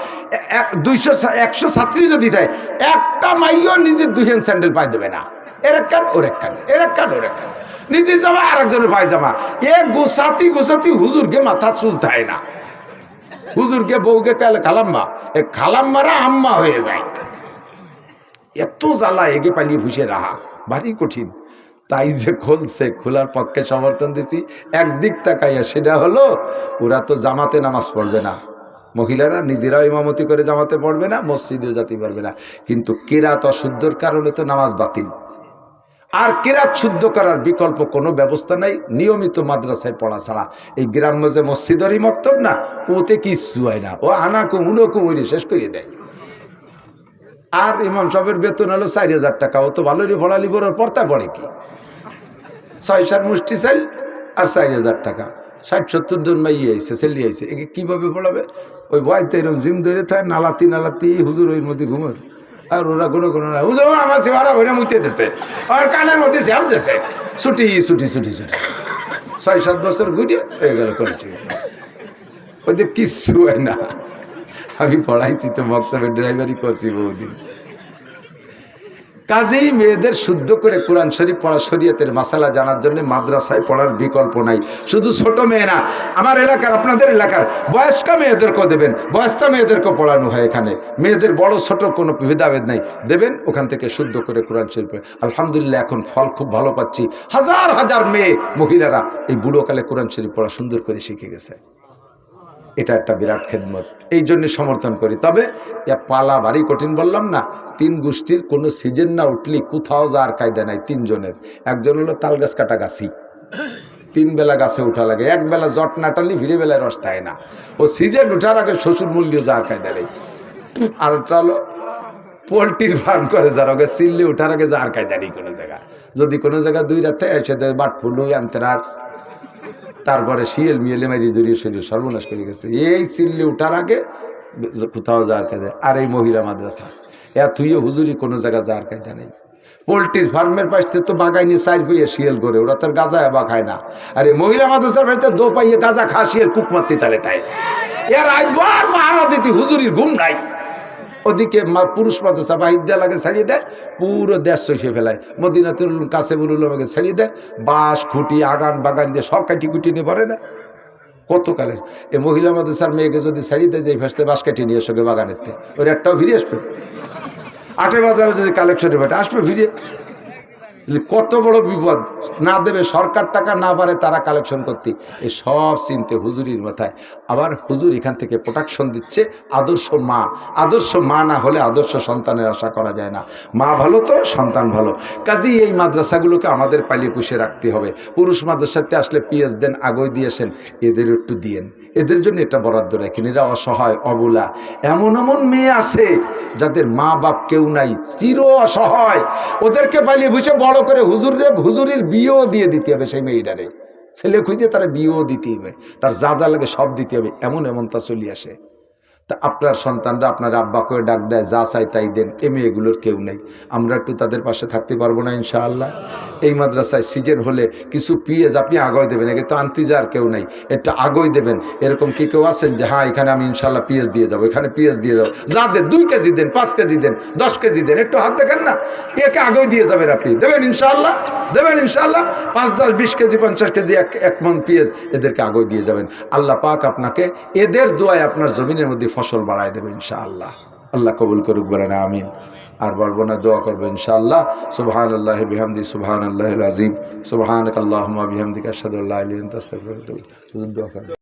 100 ছাত্রী যদি দেয়, একটা মাইও নিজের 2 হ্যান্ড স্যান্ডেল পাই দেবে না। এর এক কান ওর এক কান, এর এক কান ওর এক কান, নিজের জামা আর একজনের পায়জামা। গোছাতি গোছাতি হুজুরকে মাথা চুলতায় না। হুজুরকে বউকে খালাম্মা, খালাম্মারা আম্মা হয়ে যায়। এত জ্বালা এগে পালিয়ে ভুষে রাহা ভারী কঠিন। তাই যে খুলছে, খোলার পক্ষে সমর্থন দিছি। একদিক তাকাইয়া সেটা হলো, ওরা তো জামাতে নামাজ পড়বে না, মহিলারা নিজেরাও ইমামতি করে জামাতে পড়বে না, মসজিদেও যেতে পারবে না। কিন্তু কেরাত অশুদ্ধর কারণে তো নামাজ বাতিল। আর কেরাত শুদ্ধ করার বিকল্প কোনো ব্যবস্থা নাই, নিয়মিত মাদ্রাসায় পড়া ছাড়া। এই গ্রাম্য যে মসজিদেরই মক্তব না, ওতে কিচ্ছু হয় না, ও আনাকু উনকু ওইরে শেষ করিয়ে দেয়। আর ইমাম সাহেবের বেতন হলো 4000 টাকা, ও তো ভালোই পড়ালি, বড় পড়তা পড়ে কি 6-7 মুষ্টি চাল আর 4000 টাকা। 60-70 জন মাইয়ে আইছে, ছেলে আইছে, একে কীভাবে পড়াবে? ওই ভয়তে এরকম জিম ধরে থাকে, নালাতি নালাতি হুজুর ওই মধ্যে ঘুমোর। আর ওরা কোনো না, হুজুর আমার সেবারা ওইরা মুইতে দিছে, আর কানের মধ্যে শ্যাম দিছে, ছুটি ছুটি ছুটি ছুটি। 6-7 বছর ঘুরিয়ে হয়ে গেল করেছি, ওদের কিচ্ছু হয় না। আমি পড়াইছি তো, বক্তব্যের ড্রাইভারি করছি বহুদিন। কাজেই মেয়েদের শুদ্ধ করে কোরআন শরীফ পড়া, শরীয়তের মাসালা জানার জন্য মাদ্রাসায় পড়ার বিকল্প নাই। শুধু ছোট মেয়ে না, আমার এলাকার, আপনাদের এলাকার বয়স্কা মেয়েদেরকেও দেবেন, বয়স্কা মেয়েদেরকেও পড়ানো হয় এখানে। মেয়েদের বড় ছোট কোনো ভেদাভেদ নাই, দেবেন ওখান থেকে শুদ্ধ করে কোরআন শরীফ। আলহামদুলিল্লাহ এখন ফল খুব ভালো পাচ্ছি। হাজার হাজার মেয়ে মহিলারা এই বুড়োকালে কোরআন শরীফ পড়া সুন্দর করে শিখে গেছে। এটা একটা বিরাট খেদমত, এই জন্য সমর্থন করি। তবে পালা ভারী কঠিন বললাম না, 3 গোষ্ঠীর কোনো সিজন না উঠলি কোথাও যাওয়ার কায়দা নাই। 3 জনের, একজন হলো তাল গাছ কাটা গাছি, 3 বেলা গাছে উঠা লাগে, 1 বেলা জট না টানলি ফিরে বেলায় রস থাকে না। ও সিজন উঠার আগে শ্বশুর মূল্য যাওয়ার কায়দা নেই। আর ওটা হলো পোলট্রির ফার্ম করে যারা, ওকে চিল্লি উঠার আগে যাওয়ার কায়দা নেই কোনো জায়গা। যদি কোনো জায়গা 2 রাতে এসে দেয় বাট ফুলু অ্যান্থ্রাক্স, তারপরে শিয়াল মিয়েলে মারি দড়িয়ে শরীর সর্বনাশ করে গেছে। এই চিল্লি উঠার আগে কোথাও যাওয়ার কায়দা। আর এই মহিলা মাদ্রাসা তুইও হুজুরি কোনো জায়গা যাওয়ার কায়দা নেই। পোলট্রির ফার্মের পাশে তো বাগাইনি 4 পাইয়ে শিয়াল করে, ওরা তোর গাঁজা বা খায় না। আর এই মহিলা মাদ্রাসার বাড়িতে 2 পাইয়ে গাঁজা খা, শিয়াল কুক মারতে তালে তাই। এর আজবার পাহারা দিতি হুজুরির ঘুম নাই। ওদিকে পুরুষ মাদ্রাসা বাহির দেয়া লাগে, ছাড়িয়ে দেয়, পুরো দেশ চষে ফেলায়। মদিনাতুল কাছে বলুল আমাকে ছাড়িয়ে দেয়, বাঁশ খুঁটি আগান বাগান দিয়ে সব কাটি কুটি নিয়ে পড়ে না কত কালে। এই মহিলা মাদ্রাসার মেয়েকে যদি ছাড়িয়ে দেয়, যে ফার্স্টে বাঁশ কাটি নিয়ে সঙ্গে বাগানেতে, ওর একটাও ফিরে আসবে। 8 বাজারে যদি কালেকশনে পাঠে আসবে ফিরে। কত বড় বিপদ। না দেবে সরকার টাকা, না পারে তারা কালেকশন করতে, এই সব চিনতে হুজুরির মাথায়। আবার হুজুর এখান থেকে প্রোটেকশন দিচ্ছে। আদর্শ মা, আদর্শ মা না হলে আদর্শ সন্তানের আশা করা যায় না। মা ভালো তো সন্তান ভালো। কাজেই এই মাদ্রাসাগুলোকে আমাদের পালিয়ে পুষে রাখতে হবে। পুরুষ মাদ্রাসাতে আসলে পিএস দেন, আগয় দিয়েছেন, এদের একটু দিয়েন, এদের জন্য এটা বরাদ্দ রাখেন। এরা অসহায় অবলা, এমন এমন মেয়ে আছে যাদের মা বাপ কেউ নাই, চির অসহায়। ওদেরকে পালিয়ে বুঝে বড় করে হুজুরের বিয়েও দিয়ে দিতে হবে। সেই মেয়েটারে ছেলে খুঁজে তারা বিয়েও দিতে হবে, তার যা যা লাগে সব দিতে হবে। এমন এমন তা চলে আসে। তা আপনার সন্তানরা আপনার আব্বাকে ডাক দেয়, যা চাই তাই দেন। এ মেয়েগুলোর কেউ নেই, আমরা একটু তাদের পাশে থাকতে পারবো না ইনশাআল্লাহ? এই মাদ্রাসায় সিজন হলে কিছু পিএস আপনি আগয় দেবেন, একে তো আনতে যার কেউ নেই, একটা আগয় দেবেন। এরকম কি কেউ আছেন যে হ্যাঁ এখানে আমি ইনশাল্লাহ পিএস দিয়ে যাবো, এখানে পিএস দিয়ে যাবো? যা দেন, 2 কেজি দেন, 5 কেজি দেন, 10 কেজি দেন, একটু হাত দেখেন না, একে আগয় দিয়ে যাবেন। আপনি দেবেন ইনশাআল্লাহ, দেবেন ইনশাআল্লাহ। 5, 10, 20 কেজি, 50 কেজি, 1 মণ পিএস এদেরকে আগয় দিয়ে যাবেন। আল্লাহ পাক আপনাকে এদের দোয়ায় আপনার জমিনের মধ্যে ফসল বাড়ায় দেবে ইনশাআল্লাহ। আল্লাহ কবুল করুক, বলেন আমিন। আর বলবো না, দোয়া করবো ইনশাআল্লাহ। সুবহানাল্লাহি বিহামদি, সুবহানাল্লাহিল আযীম, সুবহানাকাল্লাহুম্মা বিহামদিকা আশহাদু আল্লা ইলাহা ইল্লা আনতা আস্তাগফিরুকা ওয়া আতুবু ইলাইক। দোয়া করবেন।